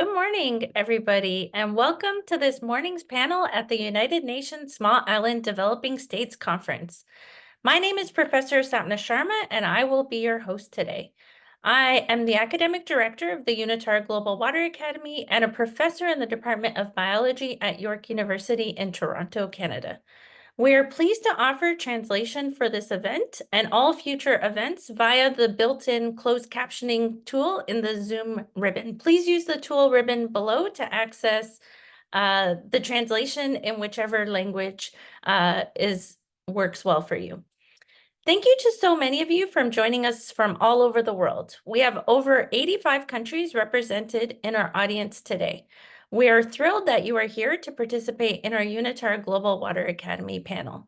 Good morning, everybody, and welcome to this morning's panel at the United Nations Small Island Developing States Conference. My name is Professor Sapna Sharma, and I will be your host today. I am the Academic Director of the UNiTAR Global Water Academy and a professor in the Department of Biology at York University in Toronto, Canada. We are pleased to offer translation for this event and all future events via the built-in closed captioning tool in the Zoom ribbon. Please use the tool ribbon below to access the translation in whichever language works well for you. Thank you to so many of you for joining us from all over the world. We have over 85 countries represented in our audience today. We are thrilled that you are here to participate in our UNiTAR Global Water Academy panel.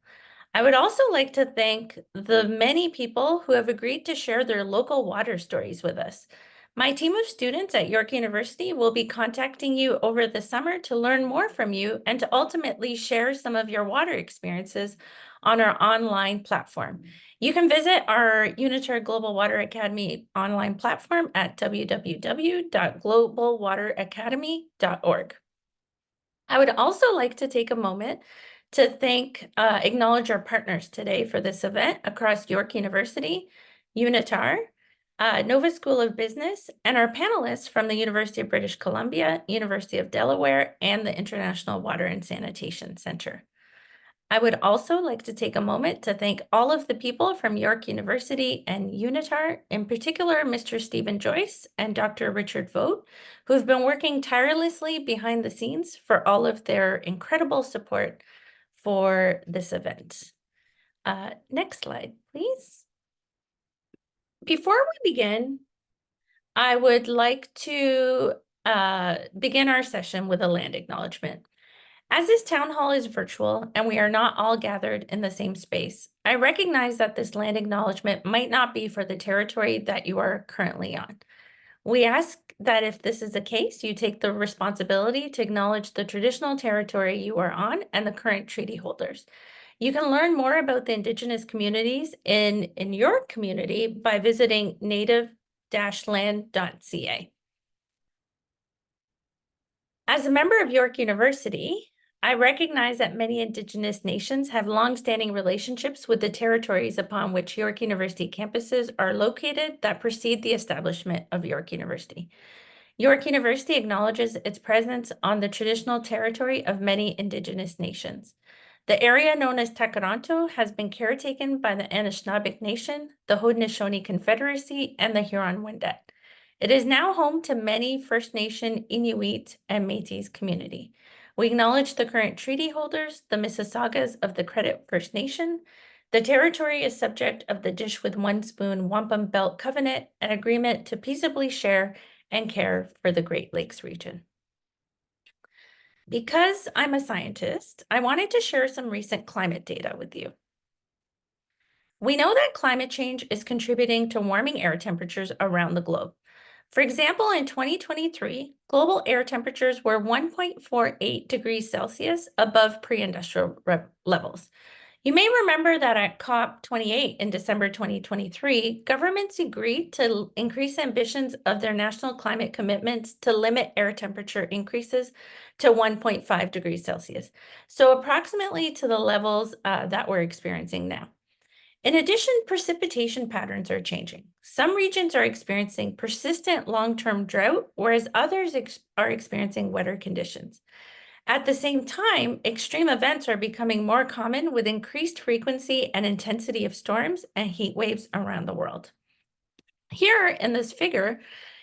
I would also like to thank the many people who have agreed to share their local water stories with us. My team of students at York University will be contacting you over the summer to learn more from you and to ultimately share some of your water experiences on our online platform. You can visit our UNiTAR Global Water Academy online platform at www.globalwateracademy.org. I would also like to take a moment to acknowledge our partners today for this event across York University, UNiTAR, Nova School of Business, and our panelists from the University of British Columbia, University of Delaware, and the International Water and Sanitation Center. I would also like to take a moment to thank all of the people from York University and UNiTAR, in particular, Mr. Stephen Joyce and Dr. Richard Vogt, who have been working tirelessly behind the scenes for all of their incredible support for this event. Next slide, please. Before we begin, I would like to begin our session with a land acknowledgement. As this town hall is virtual and we are not all gathered in the same space, I recognize that this land acknowledgement might not be for the territory that you are currently on. We ask that if this is the case, you take the responsibility to acknowledge the traditional territory you are on and the current treaty holders. You can learn more about the Indigenous communities in your community by visiting native-land.ca. As a member of York University, I recognize that many Indigenous nations have longstanding relationships with the territories upon which York University campuses are located that precede the establishment of York University. York University acknowledges its presence on the traditional territory of many Indigenous nations. The area known as Takaranto has been caretaken by the Anishinaabe Nation, the Haudenosaunee Confederacy, and the Huron-Wendat. It is now home to many First Nation, Inuit, and Métis community. We acknowledge the current treaty holders, the Mississaugas of the Credit First Nation. The territory is subject of the Dish with One Spoon Wampum Belt Covenant, an agreement to peaceably share and care for the Great Lakes region. Because I'm a scientist, I wanted to share some recent climate data with you. We know that climate change is contributing to warming air temperatures around the globe. For example, in 2023, global air temperatures were 1.48 degrees Celsius above pre-industrial levels. You may remember that at COP28 in December 2023, governments agreed to increase ambitions of their national climate commitments to limit air temperature increases to 1.5 degrees Celsius, so approximately to the levels that we're experiencing now. In addition, precipitation patterns are changing. Some regions are experiencing persistent long-term drought, whereas others are experiencing wetter conditions. At the same time, extreme events are becoming more common with increased frequency and intensity of storms and heat waves around the world. Here in this figure,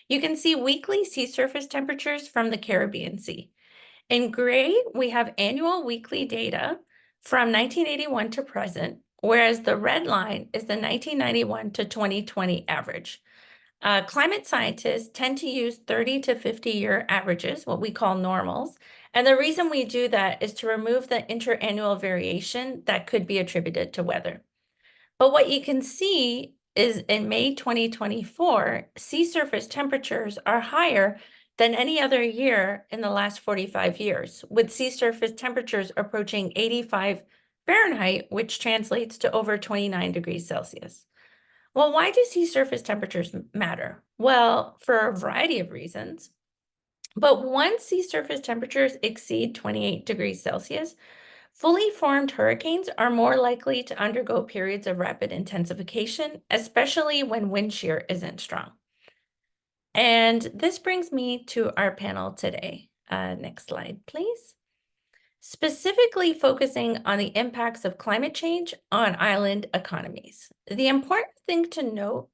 you can see weekly sea surface temperatures from the Caribbean Sea. In gray, we have annual weekly data from 1981 to present, whereas the red line is the 1991 to 2020 average. Climate scientists tend to use 30 to 50-year averages, what we call normals, and the reason we do that is to remove the interannual variation that could be attributed to weather. But what you can see is in May 2024, sea surface temperatures are higher than any other year in the last 45 years, with sea surface temperatures approaching 85 Fahrenheit, which translates to over 29 degrees Celsius. Well, why do sea surface temperatures matter? Well, for a variety of reasons. But once sea surface temperatures exceed 28 degrees Celsius, fully formed hurricanes are more likely to undergo periods of rapid intensification, especially when wind shear isn't strong. And this brings me to our panel today. Next slide, please. Specifically focusing on the impacts of climate change on island economies. The important thing to note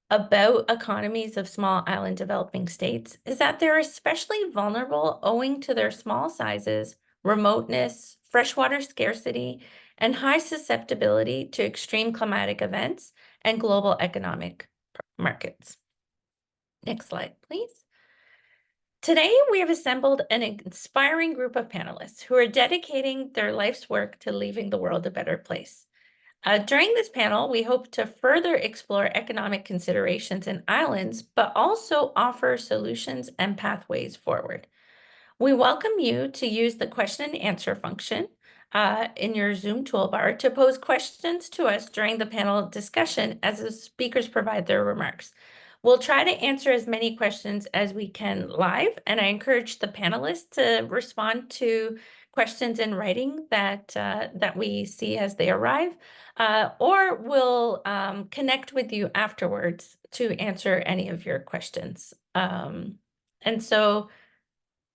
about economies of small island developing states is that they're especially vulnerable owing to their small sizes, remoteness, freshwater scarcity, and high susceptibility to extreme climatic events and global economic markets. Next slide, please. Today, we have assembled an inspiring group of panelists who are dedicating their life's work to leaving the world a better place. During this panel, we hope to further explore economic considerations in islands, but also offer solutions and pathways forward. We welcome you to use the question and answer function in your Zoom toolbar to pose questions to us during the panel discussion as the speakers provide their remarks. We'll try to answer as many questions as we can live, and I encourage the panelists to respond to questions in writing that we see as they arrive, or we'll connect with you afterwards to answer any of your questions. And so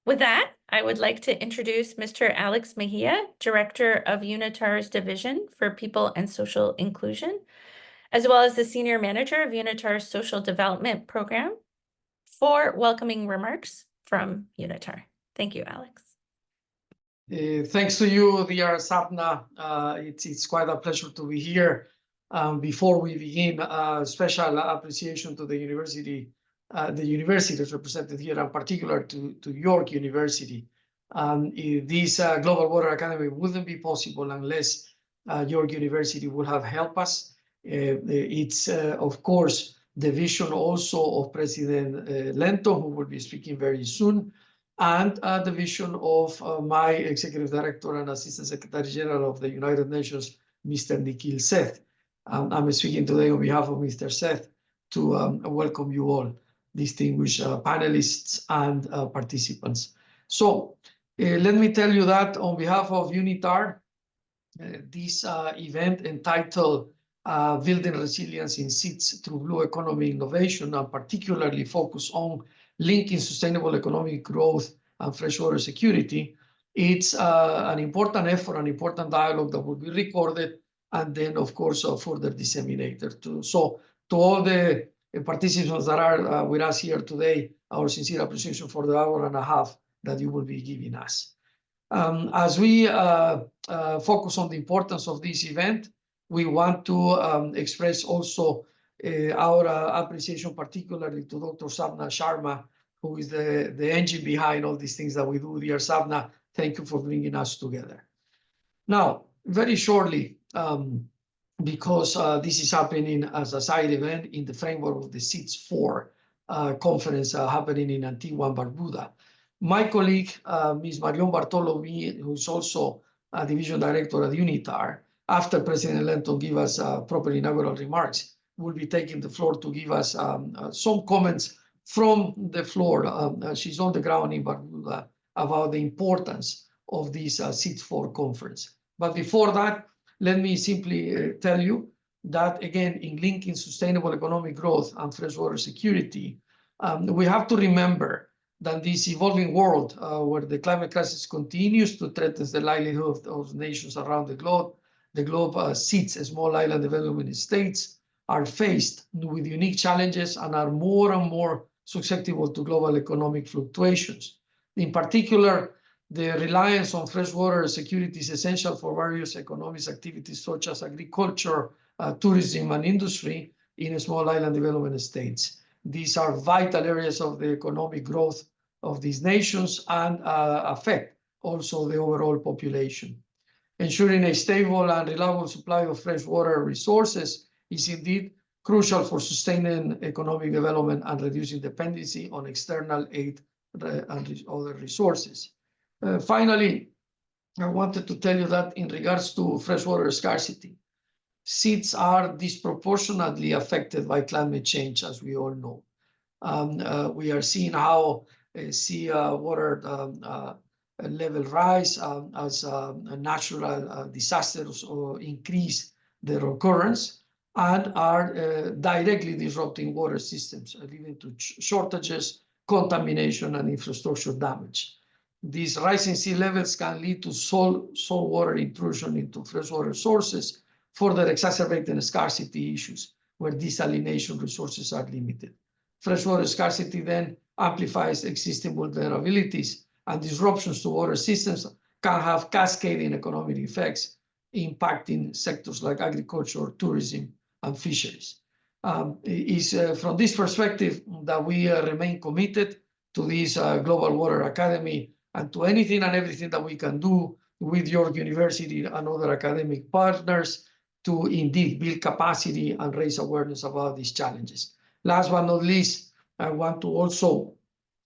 with that, I would like to introduce Mr. Alex Mejia, Director of UNiTAR's Division for People and Social Inclusion, as well as the Senior Manager of UNiTAR's Social Development Program, for welcoming remarks from UNiTAR. Thank you, Alex. Thanks to you, dear Sapna. It's quite a pleasure to be here. Before we begin, special appreciation to the university is represented here, in particular to York University. This Global Water Academy wouldn't be possible unless York University would have helped us. It's, of course, the vision also of President Lenton, who will be speaking very soon, and the vision of my Executive Director and Assistant Secretary General of the United Nations, Mr. Nikhil Seth. I'm speaking today on behalf of Mr. Seth to welcome you all, distinguished panelists and participants. So let me tell you that on behalf of UNiTAR, this event entitled Building Resilience in SIDS through Blue Economy Innovation, and particularly focus on linking sustainable economic growth and freshwater security. It's an important effort, an important dialogue that will be recorded and then, of course, further disseminated too. So to all the participants that are with us here today, our sincere appreciation for the hour and a half that you will be giving us. As we focus on the importance of this event, we want to express also our appreciation, particularly to Dr. Sapna Sharma, who is the engine behind all these things that we do. Dear Sapna, thank you for bringing us together. Now, very shortly, because this is happening as a side event in the framework of the SIDS 4 conference happening in Antigua and Barbuda. My colleague, Ms. Marion Barthelemy, who is also a division director at UNiTAR, after President Lenton give us proper inaugural remarks, will be taking the floor to give us some comments from the floor. She's on the ground in Barbuda about the importance of this SIDS 4 conference. But before that, let me simply tell you that, again, in linking sustainable economic growth and freshwater security, we have to remember that this evolving world where the climate crisis continues to threaten the livelihood of nations around the globe SIDS, small island development states, are faced with unique challenges and are more and more susceptible to global economic fluctuations. In particular, the reliance on freshwater security is essential for various economic activities such as agriculture, tourism, and industry in small island development states. These are vital areas of the economic growth of these nations and affect also the overall population. Ensuring a stable and reliable supply of freshwater resources is indeed crucial for sustaining economic development and reducing dependency on external aid and other resources. Finally, I wanted to tell you that in regards to freshwater scarcity, SIDS are disproportionately affected by climate change, as we all know. We are seeing how sea water level rise as natural disasters increase their occurrence, and are directly disrupting water systems, leading to shortages, contamination, and infrastructure damage. These rising sea levels can lead to saltwater intrusion into freshwater sources, further exacerbating scarcity issues where desalination resources are limited. Freshwater scarcity then amplifies existing vulnerabilities, and disruptions to water systems can have cascading economic effects, impacting sectors like agriculture, tourism, and fisheries. It's from this perspective that we remain committed to this Global Water Academy and to anything and everything that we can do with York University and other academic partners to indeed build capacity and raise awareness about these challenges. Last but not least, I want to also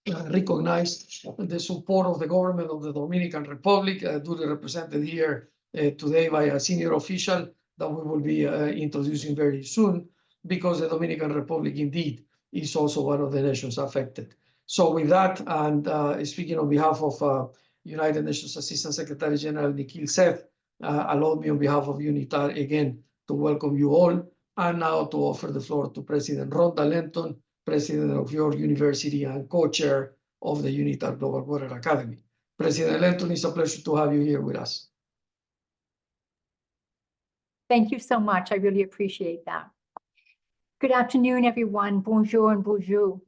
recognize the support of the government of the Dominican Republic, duly represented here today by a senior official that we will be introducing very soon, because the Dominican Republic indeed is also one of the nations affected. So with that, and speaking on behalf of United Nations Assistant Secretary General Nikhil Seth, allow me on behalf of UNiTAR again to welcome you all, and now to offer the floor to President Rhonda Lenton, President of York University and co-chair of the UNiTAR Global Water Academy. President Lenton, it's a pleasure to have you here with us. Thank you so much. I really appreciate that. Good afternoon, everyone. Bonjour and bonjour.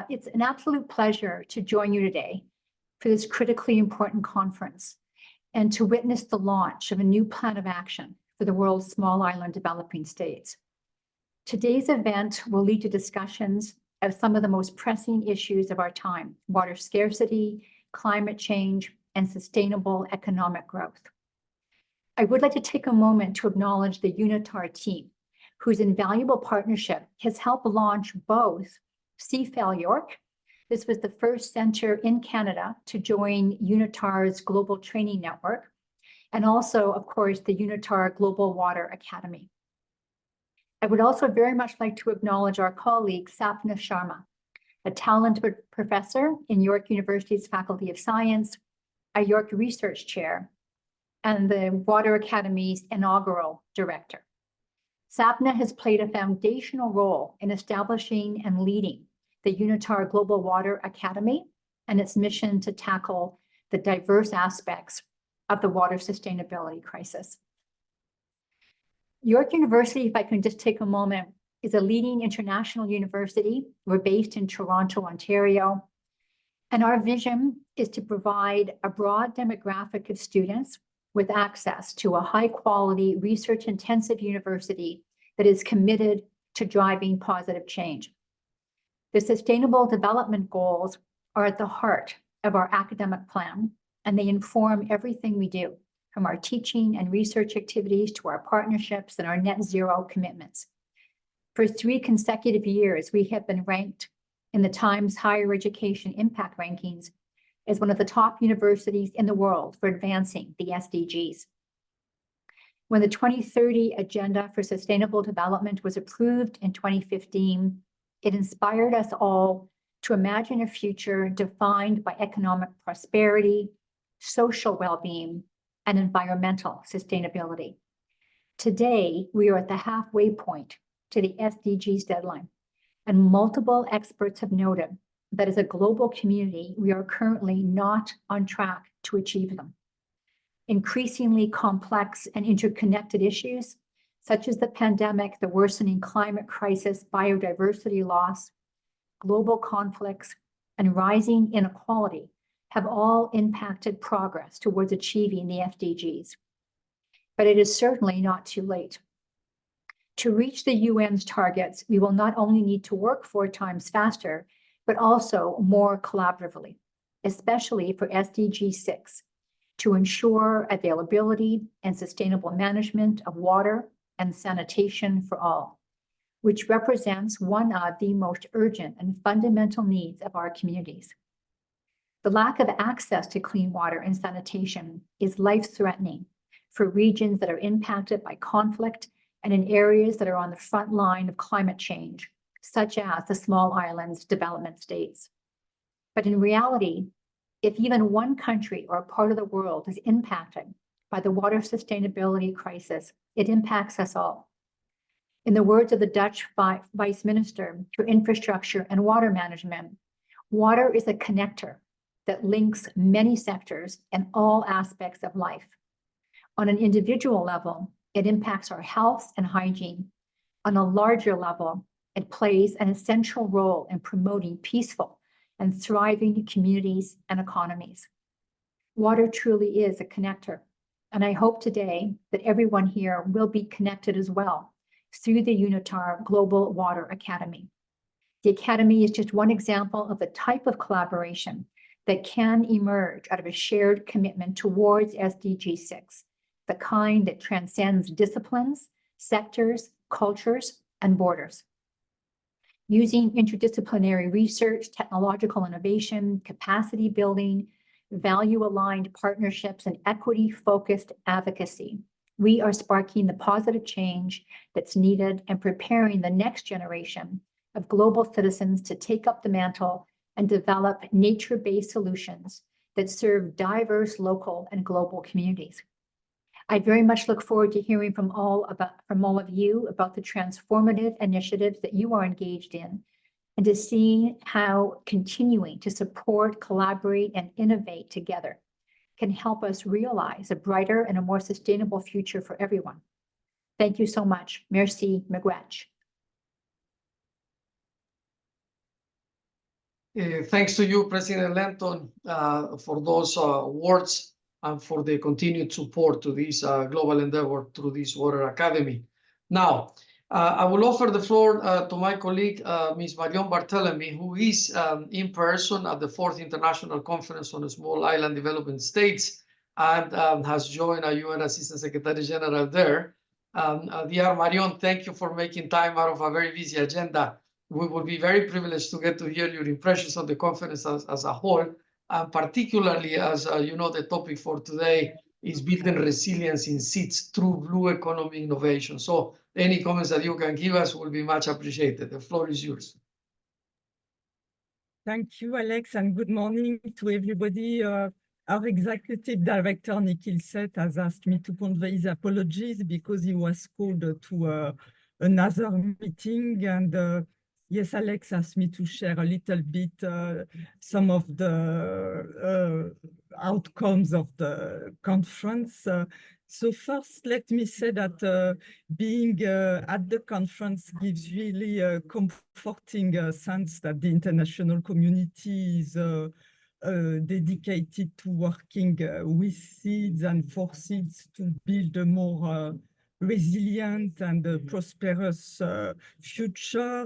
It's an absolute pleasure to join you today for this critically important conference and to witness the launch of a new plan of action for the world's small island developing states. Today's event will lead to discussions of some of the most pressing issues of our time: water scarcity, climate change, and sustainable economic growth. I would like to take a moment to acknowledge the UNiTAR team, whose invaluable partnership has helped launch both CFAL York. This was the first center in Canada to join UNiTAR's global training network, and also, of course, the UNiTAR Global Water Academy. I would also very much like to acknowledge our colleague, Sapna Sharma, a talented professor in York University's Faculty of Science, a York Research Chair, and the Water Academy's inaugural director. Sapna has played a foundational role in establishing and leading the UNiTAR Global Water Academy and its mission to tackle the diverse aspects of the water sustainability crisis. York University, if I can just take a moment, is a leading international university. We're based in Toronto, Ontario, and our vision is to provide a broad demographic of students with access to a high-quality, research-intensive university that is committed to driving positive change. The Sustainable Development Goals are at the heart of our academic plan, and they inform everything we do, from our teaching and research activities to our partnerships and our net zero commitments. For 3 consecutive years, we have been ranked in the Times Higher Education Impact Rankings as one of the top universities in the world for advancing the SDGs. When the 2030 Agenda for Sustainable Development was approved in 2015, it inspired us all to imagine a future defined by economic prosperity, social well-being, and environmental sustainability. Today, we are at the halfway point to the SDGs deadline, and multiple experts have noted that as a global community, we are currently not on track to achieve them. Increasingly complex and interconnected issues, such as the pandemic, the worsening climate crisis, biodiversity loss, global conflicts, and rising inequality, have all impacted progress towards achieving the SDGs. But it is certainly not too late. To reach the UN's targets, we will not only need to work 4 times faster, but also more collaboratively, especially for SDG 6, to ensure availability and sustainable management of water and sanitation for all, which represents one of the most urgent and fundamental needs of our communities. The lack of access to clean water and sanitation is life-threatening for regions that are impacted by conflict and in areas that are on the front line of climate change, such as the small islands development states. But in reality, if even one country or a part of the world is impacted by the water sustainability crisis, it impacts us all. In the words of the Dutch Vice Minister for Infrastructure and Water Management, water is a connector that links many sectors and all aspects of life. On an individual level, it impacts our health and hygiene. On a larger level, it plays an essential role in promoting peaceful and thriving communities and economies. Water truly is a connector, and I hope today that everyone here will be connected as well through the UNiTAR Global Water Academy. The Academy is just one example of the type of collaboration that can emerge out of a shared commitment towards SDG 6, the kind that transcends disciplines, sectors, cultures, and borders. Using interdisciplinary research, technological innovation, capacity building, value-aligned partnerships, and equity-focused advocacy, we are sparking the positive change that's needed and preparing the next generation of global citizens to take up the mantle and develop nature-based solutions that serve diverse local and global communities. I very much look forward to hearing from all of you about the transformative initiatives that you are engaged in, and to seeing how continuing to support, collaborate, and innovate together can help us realize a brighter and a more sustainable future for everyone. Thank you so much. Merci, miigwech. Thanks to you, President Lenton, for those words and for the continued support to this global endeavor through this Water Academy. Now, I will offer the floor to my colleague, Ms. Marion Barthelemy, who is in person at the 4th International Conference on Small Island Development States and has joined a UN Assistant Secretary General there. Dear Marion, thank you for making time out of a very busy agenda. We will be very privileged to get to hear your impressions of the conference as a whole, and particularly as you know, the topic for today is building resilience in SIDS through blue economy innovation. So any comments that you can give us will be much appreciated. The floor is yours. Thank you, Alex, and good morning to everybody. Our executive director, Nikhil Seth, has asked me to convey his apologies because he was called to another meeting. And yes, Alex asked me to share a little bit some of the outcomes of the conference. So first, let me say that being at the conference gives really a comforting sense that the international community is dedicated to working with SIDS and for SIDS to build a more resilient and prosperous future.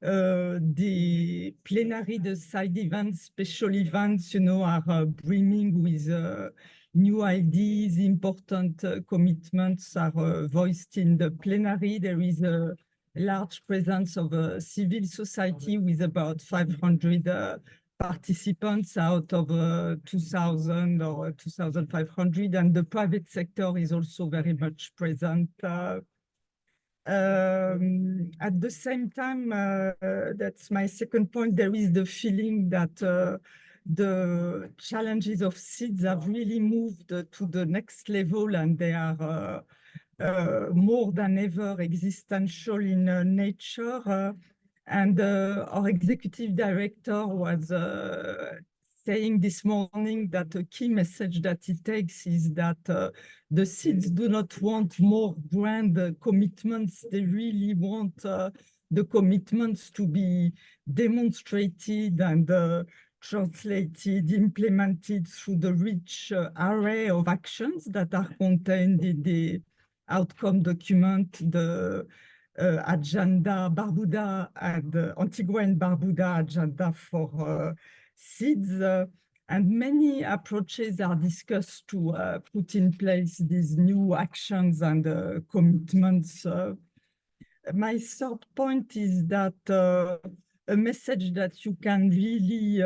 The plenary, the side events, special events, you know, are brimming with new ideas, important commitments are voiced in the plenary. There is a large presence of civil society with about 500 participants out of 2,000 or 2,500, and the private sector is also very much present. At the same time, that's my second point, there is the feeling that the challenges of SIDS have really moved to the next level, and they are more than ever existential in nature. And our executive director was saying this morning that a key message that he takes is that the SIDS do not want more grand commitments. They really want the commitments to be demonstrated and translated, implemented through the rich array of actions that are contained in the outcome document, the agenda Barbuda and Antigua and Barbuda agenda for SIDS, and many approaches are discussed to put in place these new actions and commitments. My third point is that a message that you can really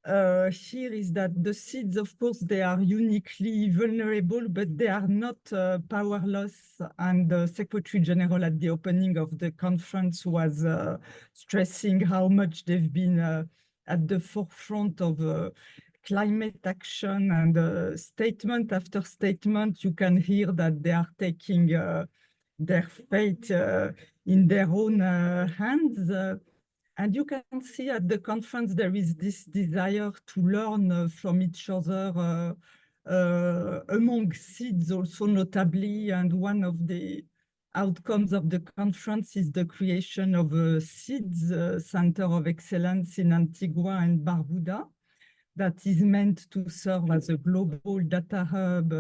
hear is that the SIDS, of course, they are uniquely vulnerable, but they are not powerless. And the Secretary General at the opening of the conference was stressing how much they've been at the forefront of climate action, and statement after statement, you can hear that they are taking their fate in their own hands. And you can see at the conference, there is this desire to learn from each other among SIDS also notably. And one of the outcomes of the conference is the creation of a SIDS Center of Excellence in Antigua and Barbuda that is meant to serve as a global data hub,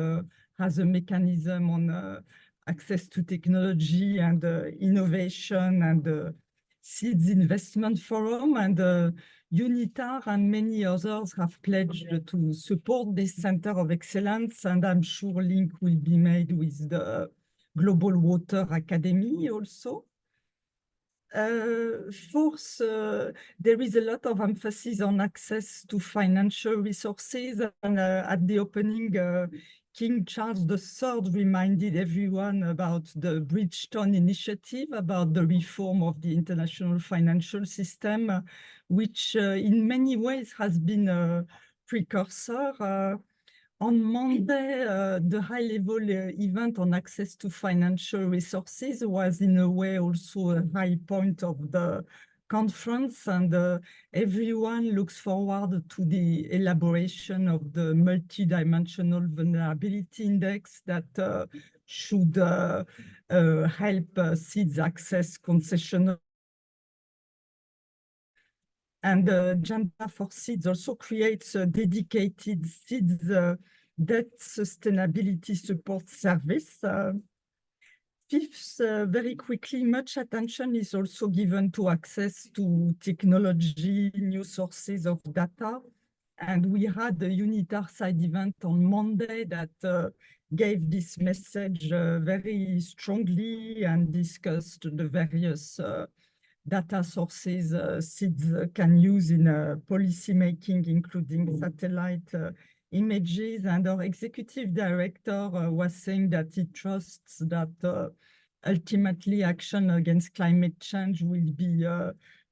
as a mechanism on access to technology and innovation, and SIDS Investment Forum, and UNiTAR and many others have pledged to support this Center of Excellence, and I'm sure link will be made with the Global Water Academy also. Fourth, there is a lot of emphasis on access to financial resources, and at the opening, King Charles III reminded everyone about the Bridgestone initiative, about the reform of the international financial system, which in many ways has been a precursor. On Monday, the high-level event on access to financial resources was in a way also a high point of the conference, and everyone looks forward to the elaboration of the multidimensional vulnerability index that should help SIDS access concessional. And Agenda for SIDS also creates a dedicated SIDS debt sustainability support service. Fifth, very quickly, much attention is also given to access to technology, new sources of data. And we had a UNiTAR side event on Monday that gave this message very strongly and discussed the various data sources SIDS can use in policy making, including satellite images. And our executive director was saying that he trusts that ultimately action against climate change will be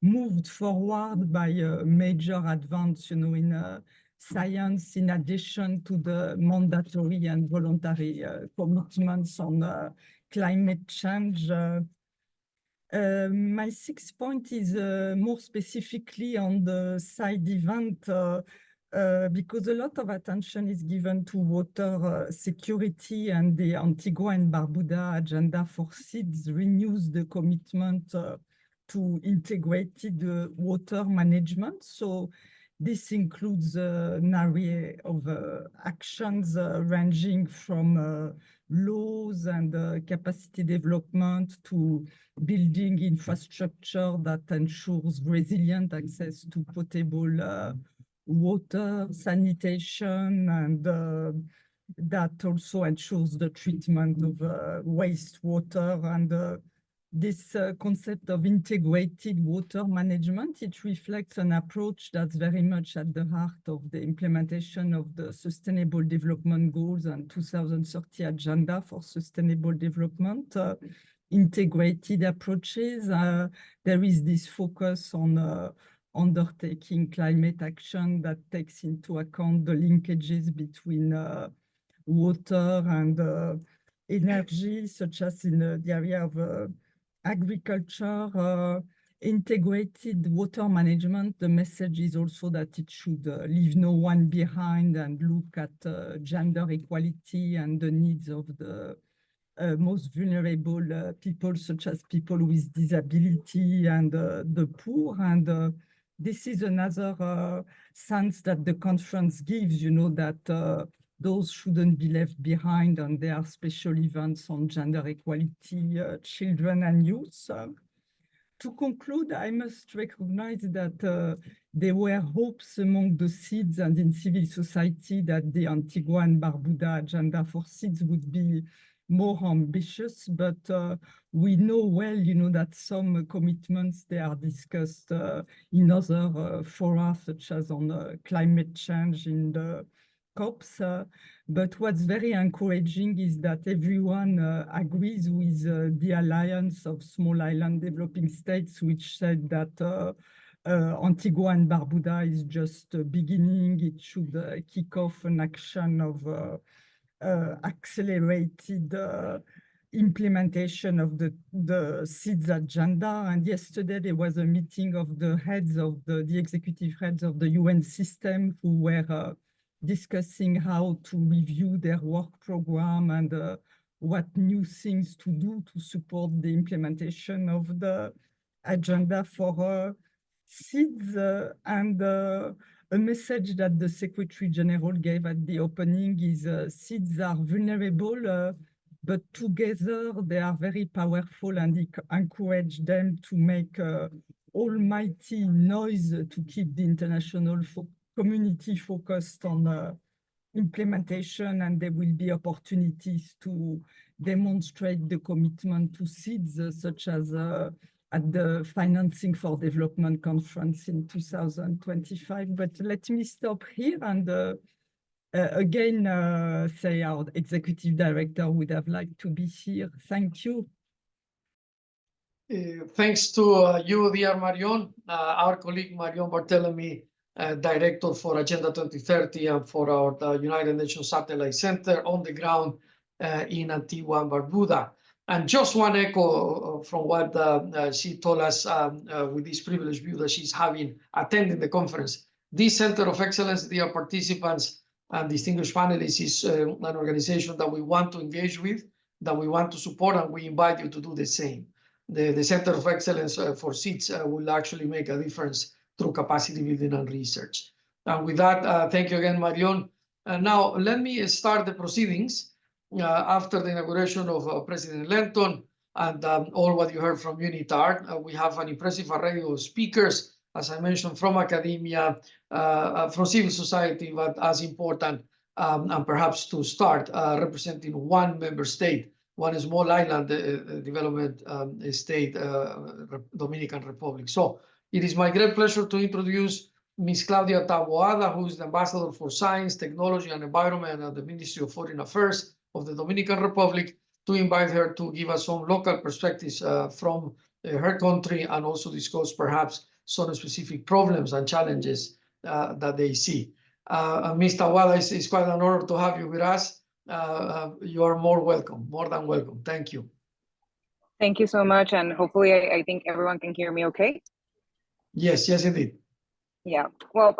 moved forward by a major advance, in science, in addition to the mandatory and voluntary commitments on climate change. My sixth point is more specifically on the side event, because a lot of attention is given to water security, and the Antigua and Barbuda Agenda for SIDS renews the commitment to integrated water management. So this includes an array of actions ranging from laws and capacity development to building infrastructure that ensures resilient access to potable water, sanitation, and that also ensures the treatment of wastewater. And this concept of integrated water management, it reflects an approach that's very much at the heart of the implementation of the Sustainable Development Goals and 2030 Agenda for Sustainable Development. Integrated approaches. There is this focus on undertaking climate action that takes into account the linkages between water and energy, such as in the area of agriculture. Integrated water management, the message is also that it should leave no one behind and look at gender equality and the needs of the most vulnerable people, such as people with disability and the poor. And this is another sense that the conference gives, that those shouldn't be left behind, and there are special events on gender equality, children and youth. To conclude, I must recognize that there were hopes among the SIDS and in civil society that the Antigua and Barbuda Agenda for SIDS would be more ambitious, but we know well, that some commitments, they are discussed in other fora, such as on climate change in the COPs. But what's very encouraging is that everyone agrees with the Alliance of Small Island Developing States, which said that Antigua and Barbuda is just beginning. It should kick off an action of accelerated implementation of the SIDS agenda. And yesterday there was a meeting of the heads of the executive heads of the UN system who were discussing how to review their work program and what new things to do to support the implementation of the agenda for SIDS. And a message that the Secretary General gave at the opening is SIDS are vulnerable, but together they are very powerful, and encourage them to make almighty noise to keep the international community focused on implementation, and there will be opportunities to demonstrate the commitment to SIDS, such as at the Financing for Development Conference in 2025. But let me stop here and again say our Executive Director would have liked to be here. Thank you. Thanks to you, dear Marion, our colleague Marion Barthelemy, Director for Agenda 2030 and for our United Nations Satellite Center on the ground in Antigua and Barbuda. And just one echo from what she told us with this privileged view that she's having attending the conference. This Center of Excellence, dear participants and distinguished panelists, is an organization that we want to engage with, that we want to support, and we invite you to do the same. The Center of Excellence for SIDS will actually make a difference through capacity building and research. And with that, thank you again, Marion. And now let me start the proceedings. After the inauguration of President Lenton and all what you heard from UNiTAR, we have an impressive array of speakers, as I mentioned, from academia, from civil society, but as important, and perhaps to start, representing one member state, one small island development state, Dominican Republic. So it is my great pleasure to introduce Ms. Claudia Taboada, who is the Ambassador for Science, Technology, and Environment at the Ministry of Foreign Affairs of the Dominican Republic, to invite her to give us some local perspectives from her country, and also discuss perhaps some specific problems and challenges that they see. Ms. Taboada, it's quite an honor to have you with us. You are more than welcome. Thank you. Thank you so much, and hopefully I think everyone can hear me okay. Yes, indeed. Yeah, well,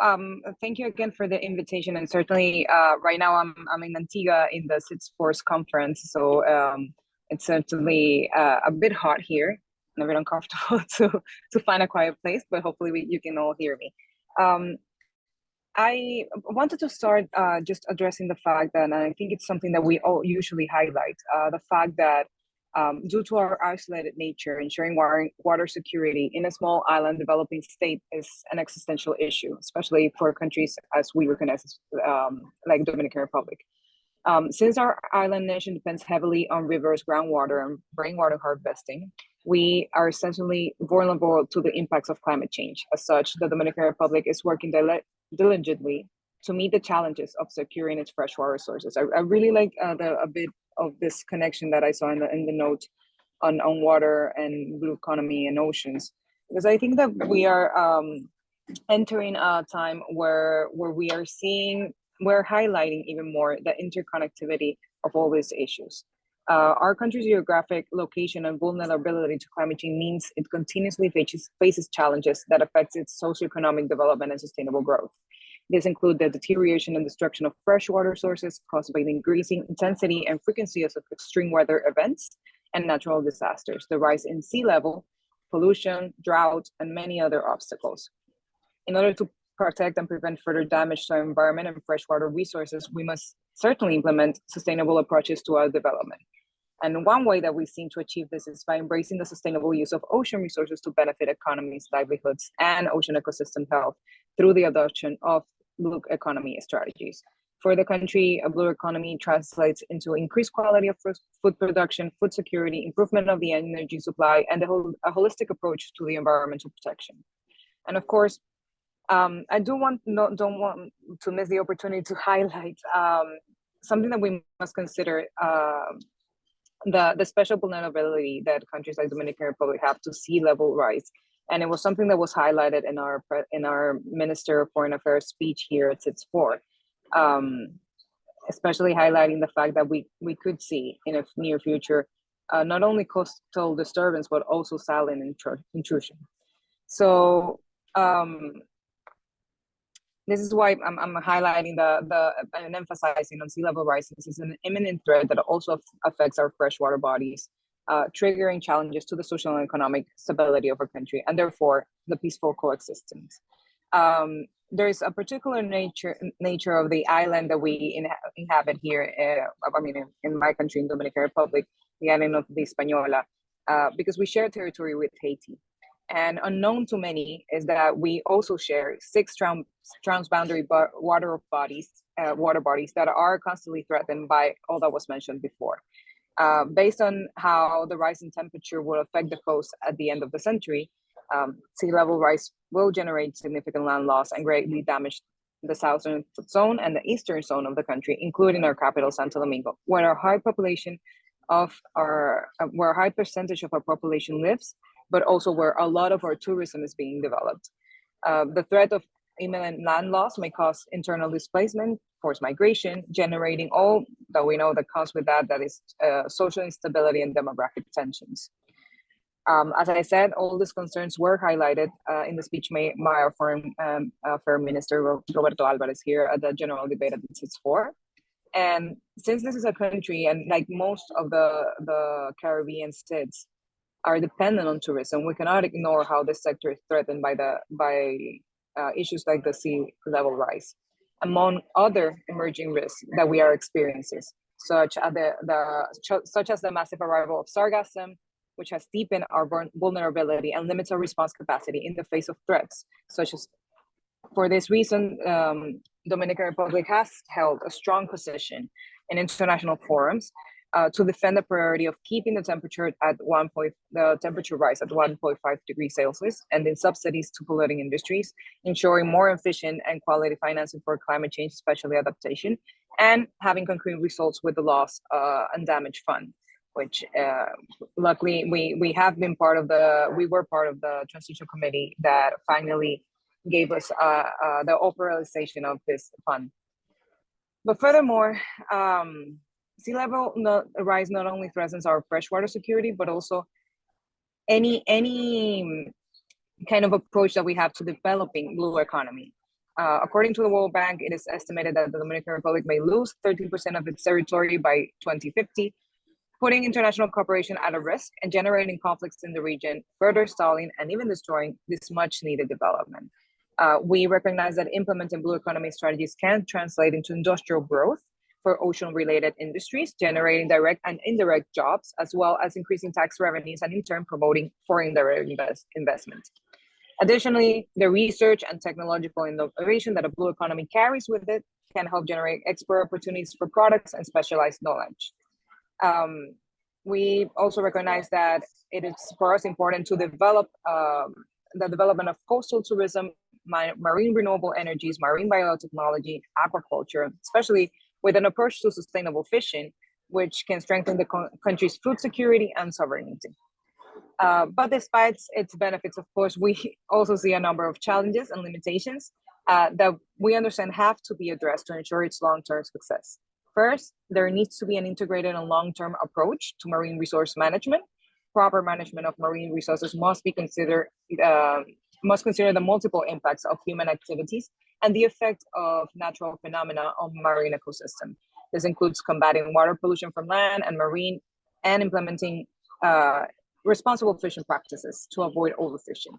thank you again for the invitation, and certainly right now I'm in Antigua in the SIDS Force conference, so it's certainly a bit hot here and a bit uncomfortable to find a quiet place, but hopefully you can all hear me. I wanted to start just addressing the fact that, and I think it's something that we all usually highlight, the fact that due to our isolated nature, ensuring water security in a small island developing state is an existential issue, especially for countries as we recognize like Dominican Republic. Since our island nation depends heavily on rivers, groundwater, and rainwater harvesting, we are essentially vulnerable to the impacts of climate change. As such, the Dominican Republic is working diligently to meet the challenges of securing its freshwater resources. I really like a bit of this connection that I saw in the note on water and blue economy and oceans, because I think that we are entering a time where we're highlighting even more the interconnectivity of all these issues. Our country's geographic location and vulnerability to climate change means it continuously faces challenges that affect its socioeconomic development and sustainable growth. These include the deterioration and destruction of freshwater sources caused by the increasing intensity and frequency of extreme weather events and natural disasters, the rise in sea level, pollution, drought, and many other obstacles. In order to protect and prevent further damage to our environment and freshwater resources, we must certainly implement sustainable approaches to our development. And one way that we seem to achieve this is by embracing the sustainable use of ocean resources to benefit economies, livelihoods, and ocean ecosystem health through the adoption of blue economy strategies. For the country, a blue economy translates into increased quality of food production, food security, improvement of the energy supply, and a holistic approach to the environmental protection. And of course, I don't want to miss the opportunity to highlight something that we must consider, the special vulnerability that countries like Dominican Republic have to sea level rise And it was something that was highlighted in our Minister of Foreign Affairs speech here at SIDS 4, especially highlighting the fact that we could see in a near future not only coastal disturbance, but also saline intrusion. So this is why I'm highlighting and emphasizing on sea level rise. This is an imminent threat that also affects our freshwater bodies, triggering challenges to the social and economic stability of our country, and therefore the peaceful coexistence. There is a particular nature of the island that we inhabit here. In my country, in Dominican Republic, the island of the Hispaniola, because we share territory with Haiti. And unknown to many is that we also share 6 transboundary water bodies that are constantly threatened by all that was mentioned before. Based on how the rise in temperature will affect the coast at the end of the century, sea level rise will generate significant land loss and greatly damage the southern zone and the eastern zone of the country, including our capital, Santo Domingo, where a high percentage of our population lives, but also where a lot of our tourism is being developed. The threat of imminent land loss may cause internal displacement, forced migration, generating all that we know that comes with that is social instability and demographic tensions. As I said, all these concerns were highlighted in the speech made by our Foreign Affairs Minister, Roberto Alvarez, here at the General Debate at the SIDS 4. And since this is a country, and like most of the Caribbean states, are dependent on tourism, we cannot ignore how this sector is threatened by issues like the sea level rise, among other emerging risks that we are experiencing, such as the massive arrival of sargassum, which has deepened our vulnerability and limits our response capacity in the face of threats, such as, for this reason, Dominican Republic has held a strong position in international forums to defend the priority of keeping the temperature rise at 1.5 degrees Celsius, and in subsidies to polluting industries, ensuring more efficient and quality financing for climate change, especially adaptation, and having concrete results with the Loss and Damage Fund, which luckily we were part of the transition committee that finally gave us the authorization of this fund. But furthermore, sea level rise not only threatens our freshwater security, but also any kind of approach that we have to developing blue economy. According to the World Bank, it is estimated that the Dominican Republic may lose 13% of its territory by 2050, putting international cooperation at a risk and generating conflicts in the region, further stalling and even destroying this much needed development. We recognize that implementing blue economy strategies can translate into industrial growth for ocean-related industries, generating direct and indirect jobs, as well as increasing tax revenues and in turn promoting foreign direct investment. Additionally, the research and technological innovation that a blue economy carries with it can help generate export opportunities for products and specialized knowledge. We also recognize that it is for us important to develop the development of coastal tourism, marine renewable energies, marine biotechnology, aquaculture, especially with an approach to sustainable fishing, which can strengthen the country's food security and sovereignty. But despite its benefits, of course, we also see a number of challenges and limitations that we understand have to be addressed to ensure its long-term success. First, there needs to be an integrated and long-term approach to marine resource management. Proper management of marine resources must consider the multiple impacts of human activities and the effect of natural phenomena on marine ecosystem. This includes combating water pollution from land and marine, and implementing responsible fishing practices to avoid overfishing.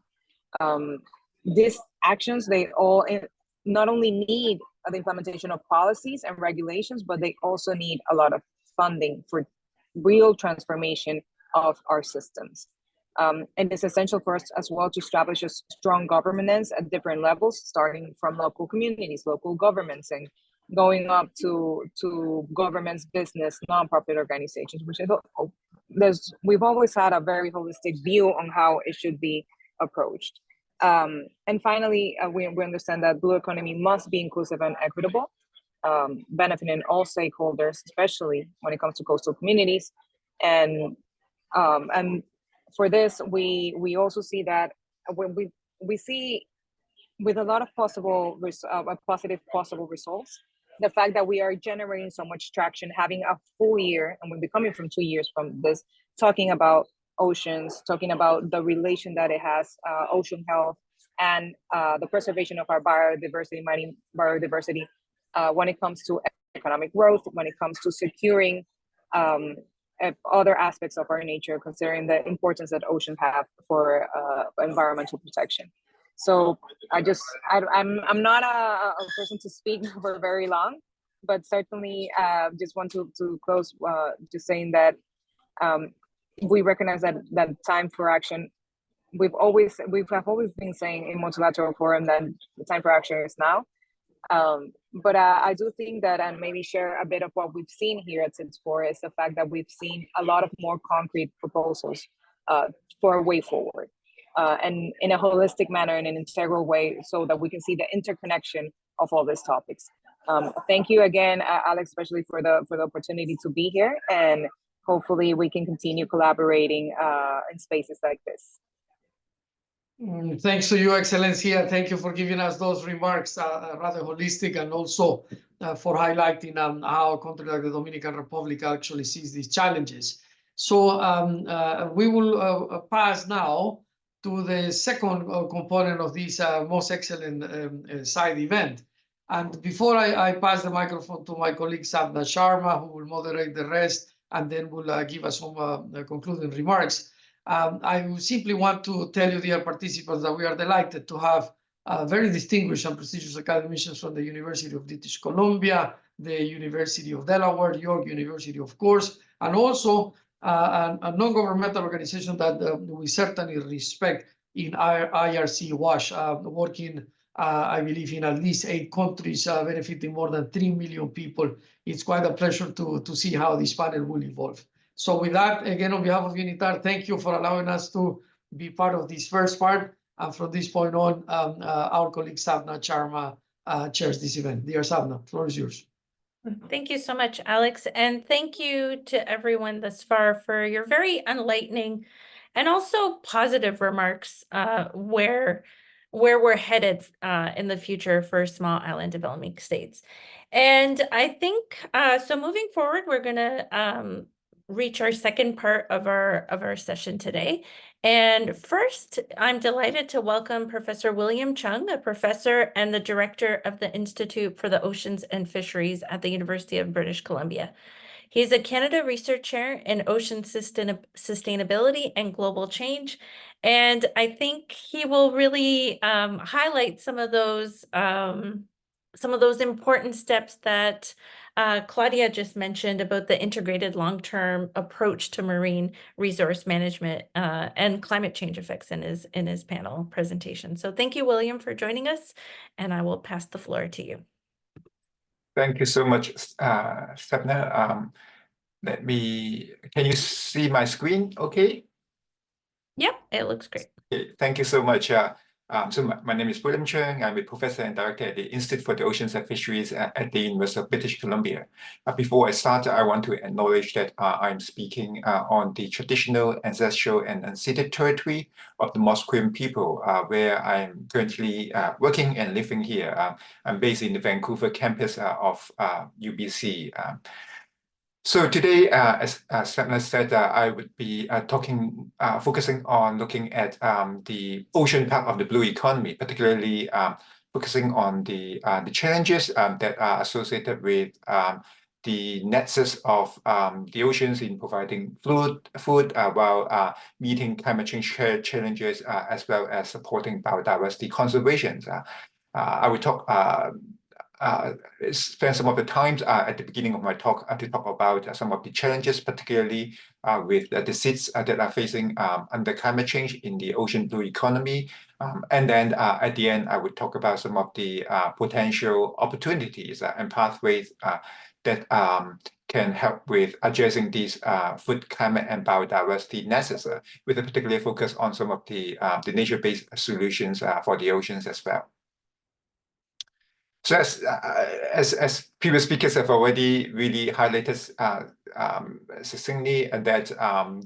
These actions, they all not only need the implementation of policies and regulations, but they also need a lot of funding for real transformation of our systems. And it's essential for us as well to establish a strong governance at different levels, starting from local communities, local governments, and going up to governments, business, nonprofit organizations, which we've always had a very holistic view on how it should be approached. And finally, we understand that blue economy must be inclusive and equitable, benefiting all stakeholders, especially when it comes to coastal communities. And for this, we also see that when we see with a lot of positive possible results, the fact that we are generating so much traction, having a full year, and we'll be coming from 2 years from this, talking about oceans, talking about the relation that it has, ocean health, and the preservation of our biodiversity, marine biodiversity, when it comes to economic growth, when it comes to securing other aspects of our nature, considering the importance that oceans have for environmental protection. So I'm not a person to speak for very long, but certainly just want to close just saying that we recognize that time for action. We have always been saying in multilateral forum that the time for action is now. But I do think that, and maybe share a bit of what we've seen here at SIDS4, is the fact that we've seen a lot of more concrete proposals for a way forward. And in a holistic manner, in an integral way, so that we can see the interconnection of all these topics. Thank you again, Alex, especially for the opportunity to be here, and hopefully we can continue collaborating in spaces like this. Thanks to you, Excellency. Thank you for giving us those remarks, rather holistic, and also for highlighting how a country like the Dominican Republic actually sees these challenges. So we will pass now to the second component of this most excellent side event. And before I pass the microphone to my colleague Sapna Sharma, who will moderate the rest, and then will give us some concluding remarks, I simply want to tell you, dear participants, that we are delighted to have very distinguished and prestigious academicians from the University of British Columbia, the University of Delaware, York University, of course, and also a non-governmental organization that we certainly respect in IRC WASH, working, I believe, in at least 8 countries, benefiting more than 3 million people. It's quite a pleasure to see how this panel will evolve. So with that, again, on behalf of UNiTAR, thank you for allowing us to be part of this first part. And from this point on, our colleague Sapna Sharma chairs this event. Dear Sapna, the floor is yours. Thank you so much, Alex. And thank you to everyone thus far for your very enlightening and also positive remarks where we're headed in the future for small island developing states. And I think, so moving forward, we're going to reach our second part of our session today. And first, I'm delighted to welcome Professor William Chung, a professor and the director of the Institute for the Oceans and Fisheries at the University of British Columbia. He's a Canada Research Chair in Ocean Sustainability and Global Change. And I think he will really highlight some of those important steps that Claudia just mentioned about the integrated long-term approach to marine resource management and climate change effects in his panel presentation. So thank you, William, for joining us, and I will pass the floor to you. Thank you so much, Sapna. Can you see my screen okay? Yep, it looks great. Okay, thank you so much. So my name is William Chung. I'm a professor and director at the Institute for the Oceans and Fisheries at the University of British Columbia. Before I start, I want to acknowledge that I'm speaking on the traditional, ancestral, and unceded territory of the Musqueam people, where I'm currently working and living here. I'm based in the Vancouver campus of UBC. So today, as Sapna said, I would be focusing on looking at the ocean part of the blue economy, particularly focusing on the challenges that are associated with the nexus of the oceans in providing food while meeting climate change challenges, as well as supporting biodiversity conservation. I will spend some of the time at the beginning of my talk to talk about some of the challenges, particularly with the SIDS that are facing under climate change in the ocean blue economy. And then at the end, I would talk about some of the potential opportunities and pathways that can help with addressing these food, climate, and biodiversity nexus, with a particular focus on some of the nature-based solutions for the oceans as well. So as previous speakers have already really highlighted succinctly, that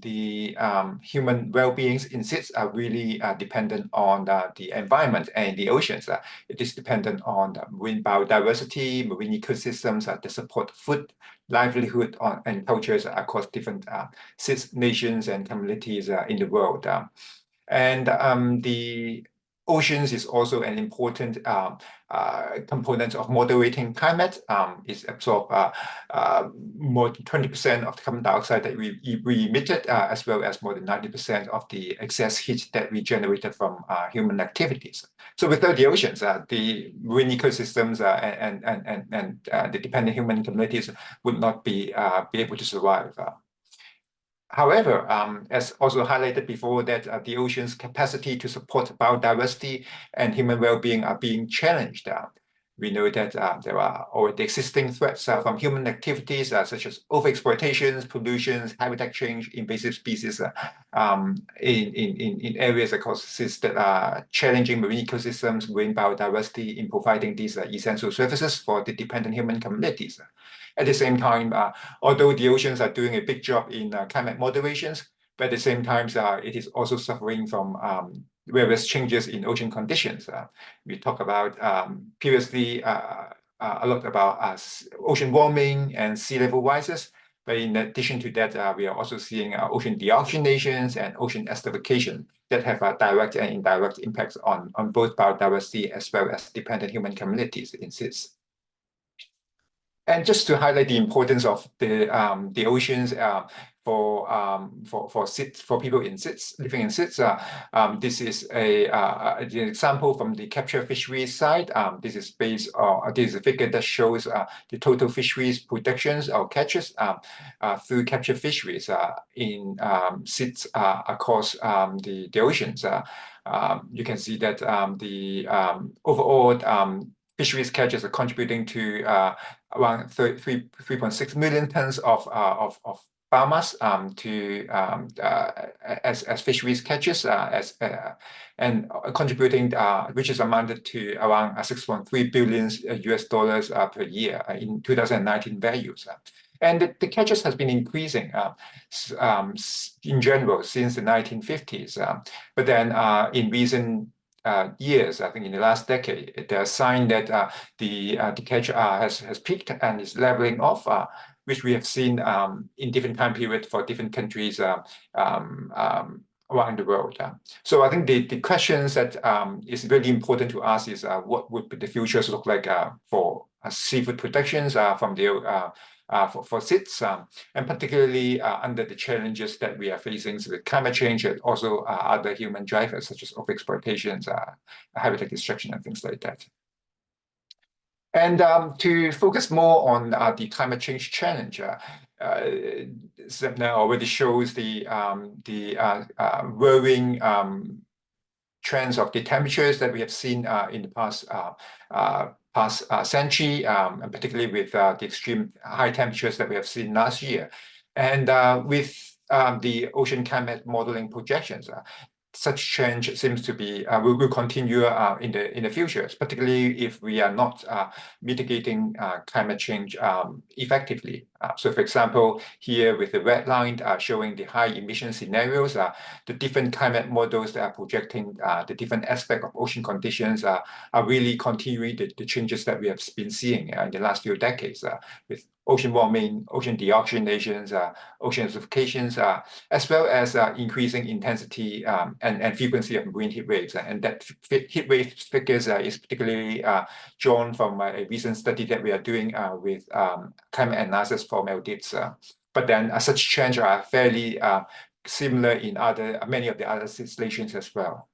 the human well-beings in SIDS are really dependent on the environment and the oceans. It is dependent on marine biodiversity, marine ecosystems that support food, livelihood, and cultures across different SIDS nations and communities in the world. And the oceans is also an important component of moderating climate. It absorbs more than 20% of the carbon dioxide that we emitted, as well as more than 90% of the excess heat that we generated from human activities. So without the oceans, the marine ecosystems and the dependent human communities would not be able to survive. However, as also highlighted before, that the ocean's capacity to support biodiversity and human well-being are being challenged. We know that there are already existing threats from human activities such as overexploitations, pollutions, habitat change, invasive species in areas across SIDS that are challenging marine ecosystems, marine biodiversity in providing these essential services for the dependent human communities. At the same time, although the oceans are doing a big job in climate moderations, but at the same time, it is also suffering from various changes in ocean conditions. We talked about previously a lot about ocean warming and sea level rises. But in addition to that, we are also seeing ocean deoxygenations and ocean acidification that have direct and indirect impacts on both biodiversity as well as dependent human communities in SIDS. And just to highlight the importance of the oceans for SIDS, for people in SIDS, living in SIDS, this is an example from the capture fisheries side. This is based on this is a figure that shows the total fisheries productions or catches through capture fisheries in SIDS across the oceans. You can see that the overall fisheries catches are contributing to around 3.6 million tons of biomass as fisheries catches, and contributing, which is amounted to around $6.3 billion US per year in 2019 values. And the catches has been increasing in general since the 1950s. But then in recent years, I think in the last decade, there are signs that the catch has peaked and is leveling off, which we have seen in different time periods for different countries around the world. So I think the questions that is really important to ask is what would the futures look like for seafood productions from the for SIDS, and particularly under the challenges that we are facing with climate change and also other human drivers such as overexploitations, habitat destruction, and things like that. And to focus more on the climate change challenge, Sapna already shows the worrying trends of the temperatures that we have seen in the past century, and particularly with the extreme high temperatures that we have seen last year. And with the ocean climate modeling projections, such change seems to be will continue in the future, particularly if we are not mitigating climate change effectively. So, for example, here with the red line showing the high emission scenarios, the different climate models that are projecting the different aspects of ocean conditions are really continuing the changes that we have been seeing in the last few decades with ocean warming, ocean deoxygenations, ocean acidifications, as well as increasing intensity and frequency of marine heat waves. And that heat wave figures is particularly drawn from a recent study that we are doing with climate analysis for Maldives. But then such trends are fairly similar in many of the other situations as well.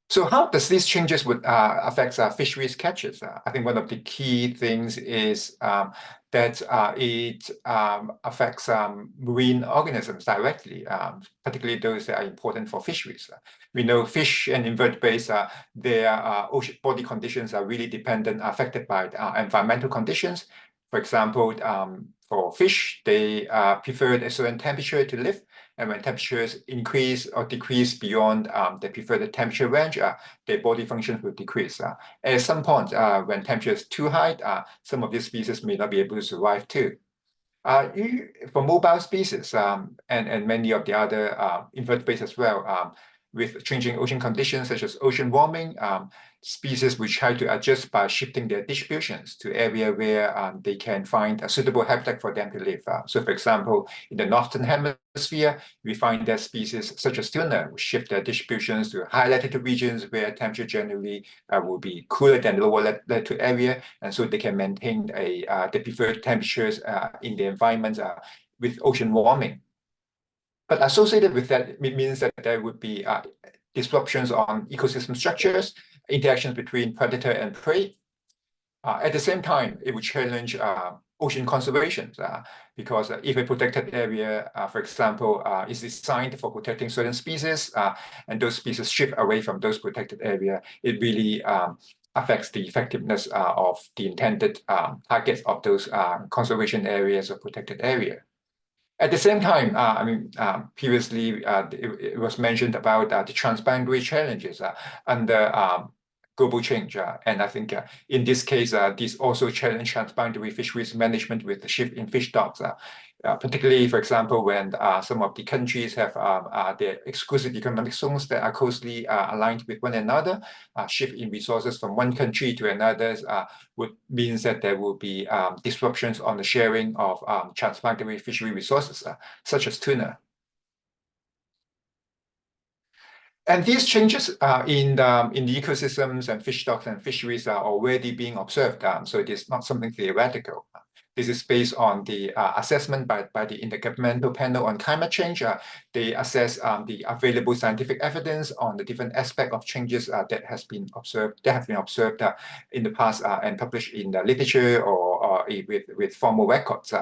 So how does these changes would affect fisheries catches? I think one of the key things is that it affects marine organisms directly, particularly those that are important for fisheries. We know fish and invertebrates, their ocean body conditions are really affected by environmental conditions. For example, for fish, they prefer a certain temperature to live. And when temperatures increase or decrease beyond the preferred temperature range, their body functions will decrease. At some point, when temperature is too high, some of these species may not be able to survive too. For mobile species and many of the other invertebrates as well, with changing ocean conditions such as ocean warming, species will try to adjust by shifting their distributions to area where they can find a suitable habitat for them to live. So for example, in the northern hemisphere, we find that species such as tuna will shift their distributions to high latitude regions where temperature generally will be cooler than lower latitude area, and so they can maintain the preferred temperatures in the environment with ocean warming. But associated with that, it means that there would be disruptions on ecosystem structures, interactions between predator and prey. At the same time, it would challenge ocean conservation because if a protected area, for example, is designed for protecting certain species, and those species shift away from those protected area, it really affects the effectiveness of the intended targets of those conservation areas or protected area. At the same time, previously it was mentioned about the transboundary challenges under global change. And I think in this case, this also challenge transboundary fisheries management with the shift in fish stocks. Particularly, for example, when some of the countries have their exclusive economic zones that are closely aligned with one another, shift in resources from one country to another would means that there will be disruptions on the sharing of transboundary fishery resources, such as tuna. And these changes in the ecosystems and fish stocks and fisheries are already being observed. So it is not something theoretical. This is based on the assessment by the Intergovernmental Panel on Climate Change. They assess the available scientific evidence on the different aspects of changes that have been observed in the past and published in the literature or with formal records.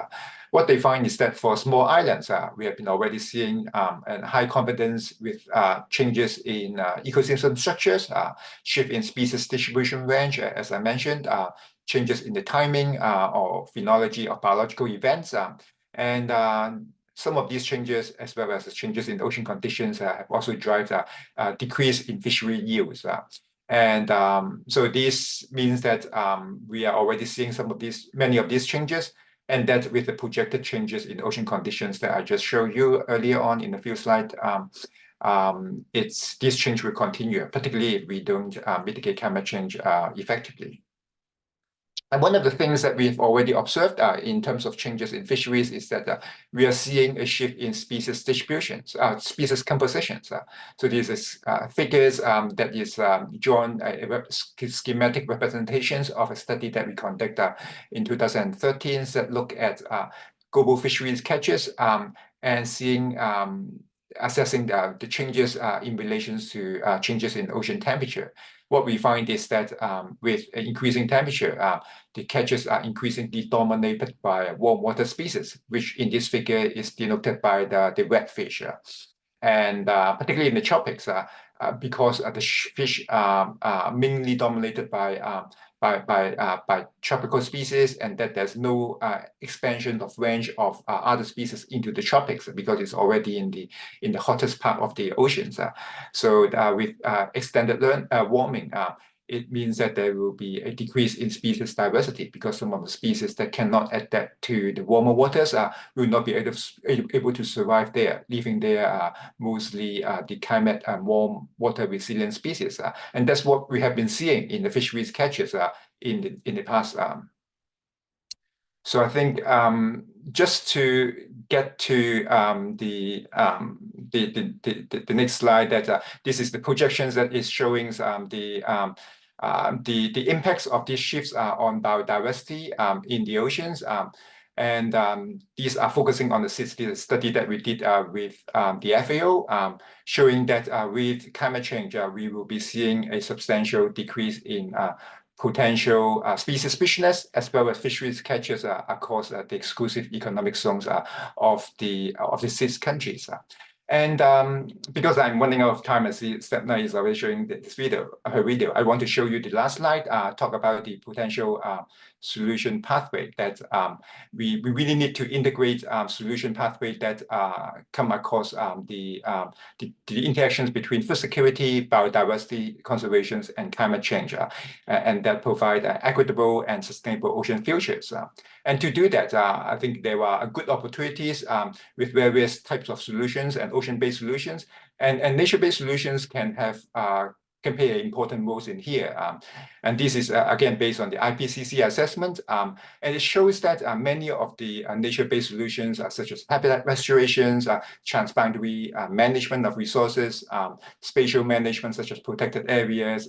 What they find is that for small islands, we have been already seeing a high confidence with changes in ecosystem structures, shift in species distribution range, as I mentioned, changes in the timing or phenology of biological events. And some of these changes, as well as the changes in ocean conditions, have also driven a decrease in fishery yields. And so this means that we are already seeing many of these changes, and that with the projected changes in ocean conditions that I just showed you earlier on in a few slides, this change will continue, particularly if we don't mitigate climate change effectively. And one of the things that we've already observed in terms of changes in fisheries is that we are seeing a shift in species distributions, species compositions. So this is figures that is drawn schematic representations of a study that we conducted in 2013 that look at global fisheries catches and assessing the changes in relation to changes in ocean temperature. What we find is that with increasing temperature, the catches are increasingly dominated by warm water species, which in this figure is denoted by the redfish. And particularly in the tropics, because the fish are mainly dominated by tropical species, and that there's no expansion of range of other species into the tropics because it's already in the hottest part of the oceans. So with extended warming, it means that there will be a decrease in species diversity because some of the species that cannot adapt to the warmer waters will not be able to survive there, leaving there mostly the climate and warm water resilient species. And that's what we have been seeing in the fisheries catches in the past. So I think just to get to the next slide, that this is the projections that is showing the impacts of these shifts on biodiversity in the oceans. And these are focusing on the SIDS study that we did with the FAO, showing that with climate change, we will be seeing a substantial decrease in potential species species as well as fisheries catches across the exclusive economic zones of the SIDS countries. And because I'm running out of time, I see Sapna is already showing her video. I want to show you the last slide, talk about the potential solution pathway that we really need to integrate solution pathway that come across the interactions between food security, biodiversity conservations, and climate change, and that provide equitable and sustainable ocean futures. And to do that, I think there are good opportunities with various types of solutions and ocean-based solutions, and nature-based solutions can play important roles in here. And this is, again, based on the IPCC assessment. And it shows that many of the nature-based solutions, such as habitat restorations, transboundary management of resources, spatial management, such as protected areas,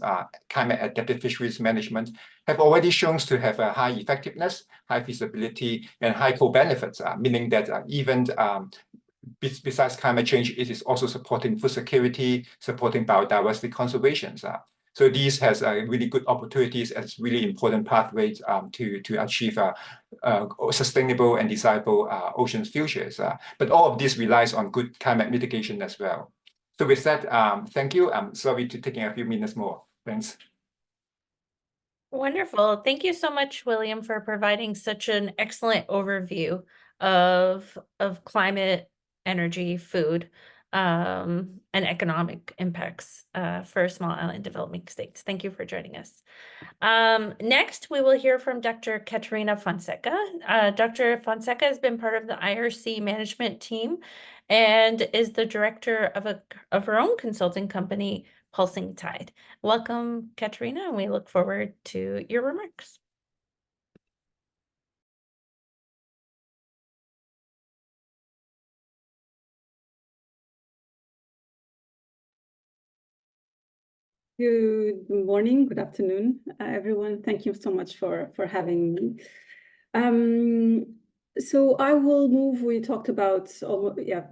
climate-adapted fisheries management, have already shown to have a high effectiveness, high feasibility, and high co-benefits, meaning that even besides climate change, it is also supporting food security, supporting biodiversity conservation. So these has really good opportunities as really important pathways to achieve sustainable and desirable ocean futures. But all of this relies on good climate mitigation as well. So with that, thank you. I'm sorry to taking a few minutes more. Thanks. Wonderful. Thank you so much, William, for providing such an excellent overview of climate, energy, food, and economic impacts for small island developing states. Thank you for joining us. Next, we will hear from Dr. Katerina Fonseca. Dr. Fonseca has been part of the IRC management team and is the director of her own consulting company, Pulsing Tide. Welcome, Katerina, and we look forward to your remarks. Good morning, good afternoon, everyone. Thank you so much for having me. So I will move. We talked about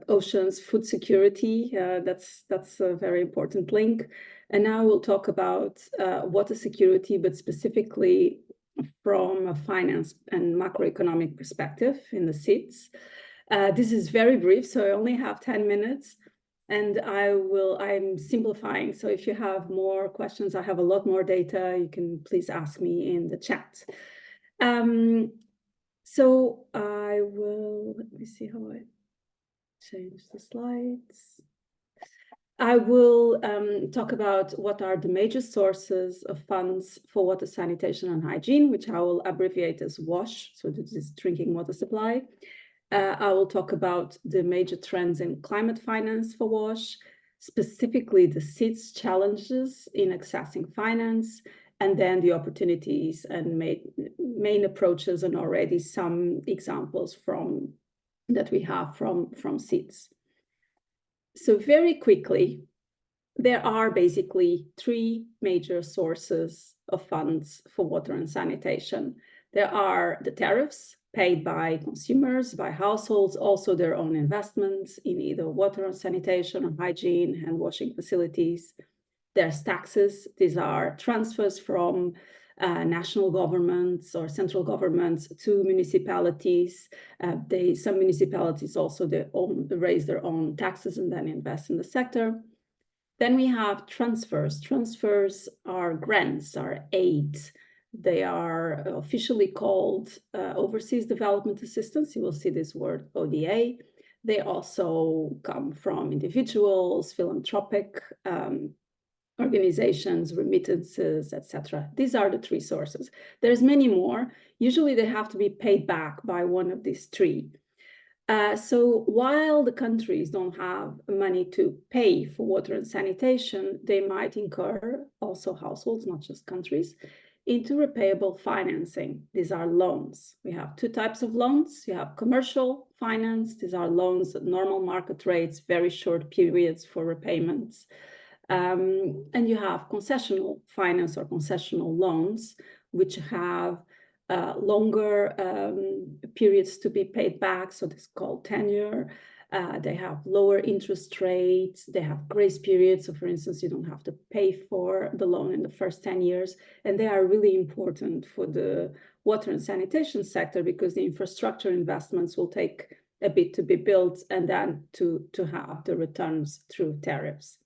oceans, food security. That's a very important link. And now we'll talk about water security, but specifically from a finance and macroeconomic perspective in the SIDS. This is very brief, so I only have 10 minutes. And I'm simplifying. So if you have more questions, I have a lot more data, you can please ask me in the chat. So I will, let me see how I change the slides. I will talk about what are the major sources of funds for water sanitation and hygiene, which I will abbreviate as WASH, so this is drinking water supply. I will talk about the major trends in climate finance for WASH, specifically the SIDS challenges in accessing finance, and then the opportunities and main approaches and already some examples that we have from SIDS. So very quickly, there are basically three major sources of funds for water and sanitation. There are the tariffs paid by consumers, by households, also their own investments in either water and sanitation or hygiene, hand washing facilities. There's taxes. These are transfers from national governments or central governments to municipalities. Some municipalities also raise their own taxes and then invest in the sector. Then we have transfers. Transfers are grants, are aid. They are officially called Overseas Development Assistance. You will see this word ODA. They also come from individuals, philanthropic organizations, remittances, etc. These are the three sources. There's many more. Usually they have to be paid back by one of these three. So while the countries don't have money to pay for water and sanitation, they might incur, also households, not just countries, into repayable financing. These are loans. We have two types of loans. You have commercial finance. These are loans at normal market rates, very short periods for repayments. And you have concessional finance or concessional loans, which have longer periods to be paid back. So this is called tenure. They have lower interest rates. They have grace periods. So for instance, you don't have to pay for the loan in the first 10 years. And they are really important for the water and sanitation sector because the infrastructure investments will take a bit to be built, and then to have the returns through tariffs.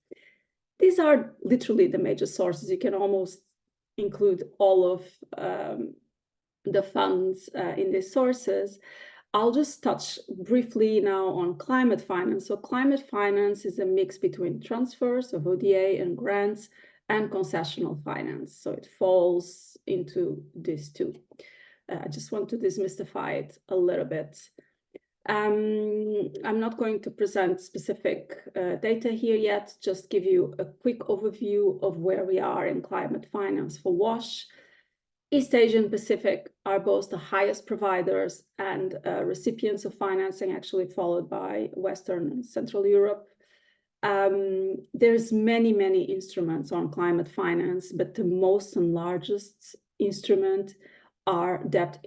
These are literally the major sources. You can almost include all of the funds in these sources. I'll just touch briefly now on climate finance. So climate finance is a mix between transfers of ODA and grants and concessional finance. So it falls into these two. I just want to demystify it a little bit. I'm not going to present specific data here yet, just give you a quick overview of where we are in climate finance for WASH. East Asia and Pacific are both the highest providers and recipients of financing, actually followed by Western and Central Europe. There's many instruments on climate finance, but the most and largest instrument are debt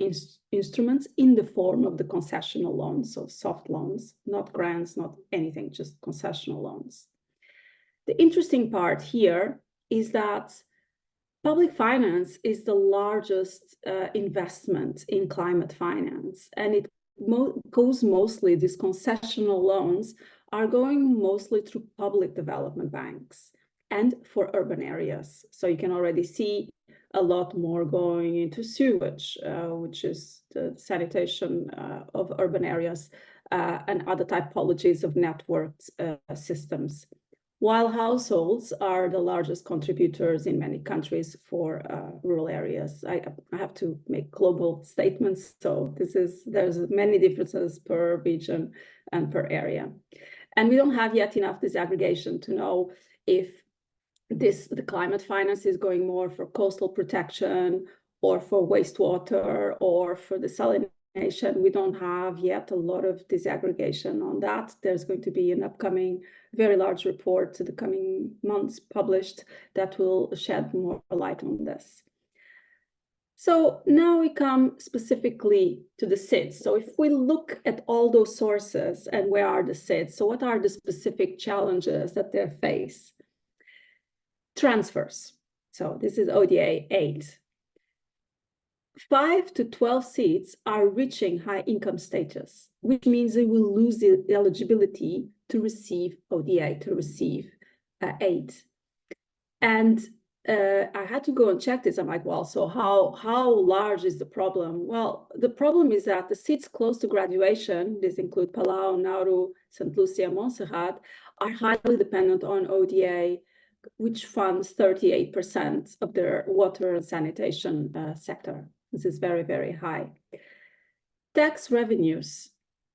instruments in the form of the concessional loans, so soft loans, not grants, not anything, just concessional loans. The interesting part here is that public finance is the largest investment in climate finance, and it goes mostly, these concessional loans are going mostly through public development banks and for urban areas. So you can already see a lot more going into sewage, which is the sanitation of urban areas and other typologies of networked systems. While households are the largest contributors in many countries for rural areas. I have to make global statements, so there's many differences per region and per area. And we don't have yet enough disaggregation to know if the climate finance is going more for coastal protection or for wastewater or for desalination. We don't have yet a lot of disaggregation on that. There's going to be an upcoming very large report to the coming months published that will shed more light on this. So now we come specifically to the SIDS. So if we look at all those sources and where are the SIDS, so what are the specific challenges that they face? Transfers. So this is ODA 8. 5 to 12 seats are reaching high income status, which means they will lose the eligibility to receive ODA, to receive aid. And I had to go and check this. I'm like, well, so how large is the problem? Well, the problem is that the seats close to graduation, these include Palau, Nauru, St. Lucia, Montserrat, are highly dependent on ODA, which funds 38% of their water and sanitation sector. This is very high. Tax revenues.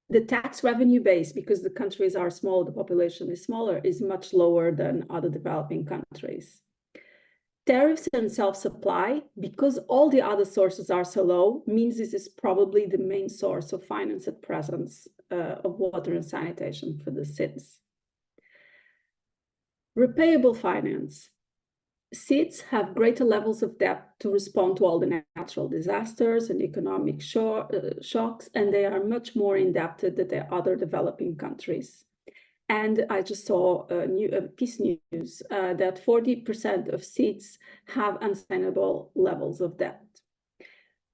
The tax revenue base, because the countries are small, the population is smaller, is much lower than other developing countries. Tariffs and self-supply, because all the other sources are so low, means this is probably the main source of finance at present of water and sanitation for the SIDS. Repayable finance. SIDS have greater levels of debt to respond to all the natural disasters and economic shocks, and they are much more indebted than the other developing countries. And I just saw a piece news that 40% of SIDS have unsustainable levels of debt.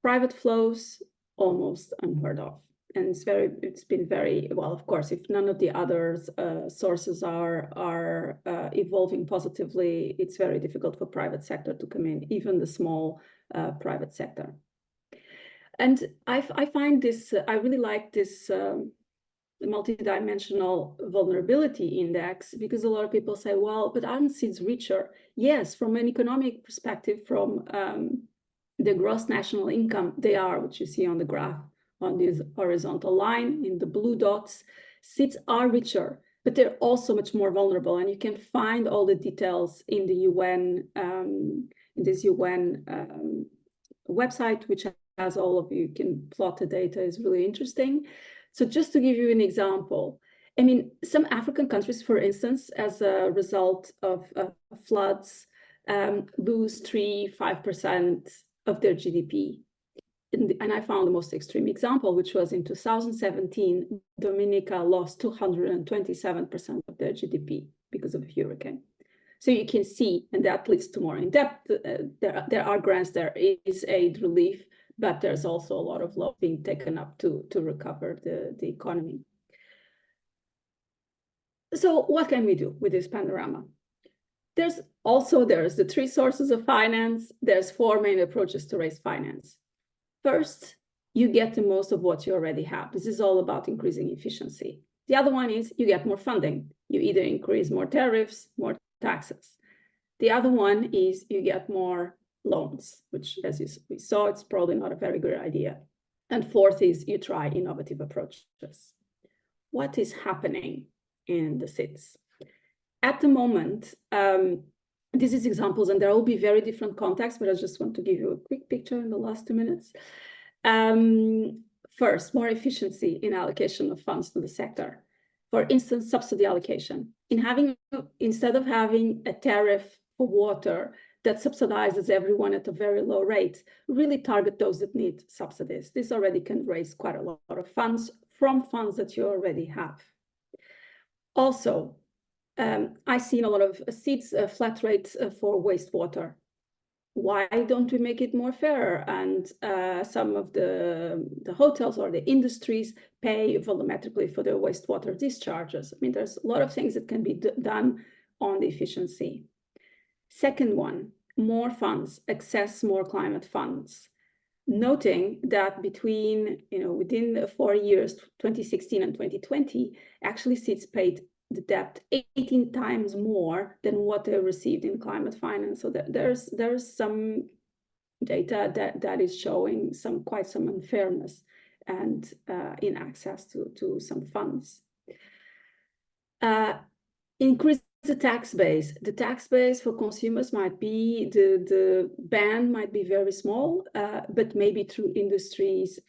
Private flows, almost unheard of. And it's been very, well, of course, if none of the other sources are evolving positively, it's very difficult for private sector to come in, even the small private sector. And I find this, I really like this multidimensional vulnerability index, because a lot of people say, well, but aren't SIDS richer? Yes, from an economic perspective, from the gross national income, they are, which you see on the graph, on this horizontal line in the blue dots. SIDS are richer, but they're also much more vulnerable. And you can find all the details in the UN, in this UN website, which has all of you can plot the data, is really interesting. So just to give you an example, I mean, some African countries, for instance, as a result of floods, lose 3–5% of their GDP. And I found the most extreme example, which was in 2017, Dominica lost 227% of their GDP because of a hurricane. So you can see, and that leads to more in depth, there are grants, there is aid relief, but there's also a lot of loans being taken up to recover the economy. So what can we do with this panorama? There's the three sources of finance. There's four main approaches to raise finance. First, you get the most of what you already have. This is all about increasing efficiency. The other one is you get more funding. You either increase more tariffs, more taxes. The other one is you get more loans, which, as we saw, it's probably not a very good idea. And fourth is you try innovative approaches. What is happening in the SIDS? At the moment, this is examples, and there will be very different contexts, but I just want to give you a quick picture in the last 2 minutes. First, more efficiency in allocation of funds to the sector. For instance, subsidy allocation. Instead of having a tariff for water that subsidizes everyone at a very low rate, really target those that need subsidies. This already can raise quite a lot of funds from funds that you already have. Also, I've seen a lot of SIDS flat rates for wastewater. Why don't we make it more fair? And some of the hotels or the industries pay volumetrically for their wastewater discharges. I mean, there's a lot of things that can be done on the efficiency. Second one, more funds, access more climate funds. Noting that within the 4 years, 2016 and 2020, actually SIDS paid the debt 18 times more than what they received in climate finance. So there's some data that is showing quite some unfairness and in access to some funds. Increase the tax base. The tax base for consumers might be, the band might be very small, but maybe through industries,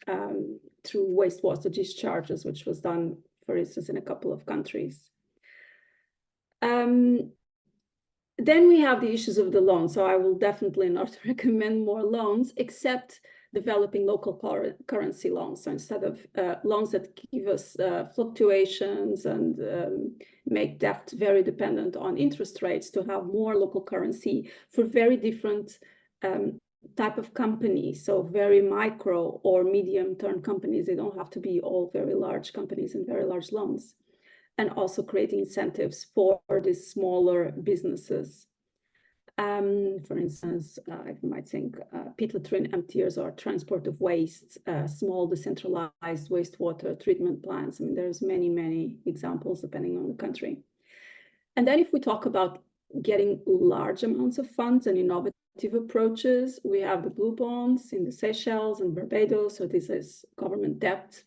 through wastewater discharges, which was done, for instance, in a couple of countries. Then we have the issues of the loan. So I will definitely not recommend more loans, except developing local currency loans. So instead of loans that give us fluctuations and make debt very dependent on interest rates, to have more local currency for very different type of companies. So very micro or medium-term companies. They don't have to be all very large companies and very large loans. And also creating incentives for these smaller businesses. For instance, you might think pit latrine emptiers or transport of waste, small decentralized wastewater treatment plants. I mean, there's many, many examples depending on the country. And then if we talk about getting large amounts of funds and innovative approaches, we have the blue bonds in the Seychelles and Barbados. So this is government debt,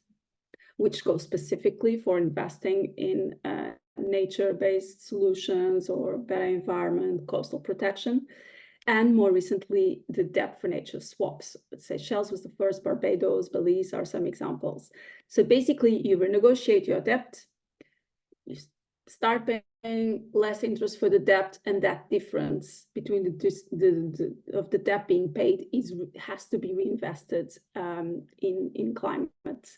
which goes specifically for investing in nature-based solutions or better environment, coastal protection. And more recently, the debt for nature swaps. Seychelles was the first, Barbados, Belize are some examples. So basically, you renegotiate your debt, you start paying less interest for the debt, and that difference between the debt being paid has to be reinvested in climate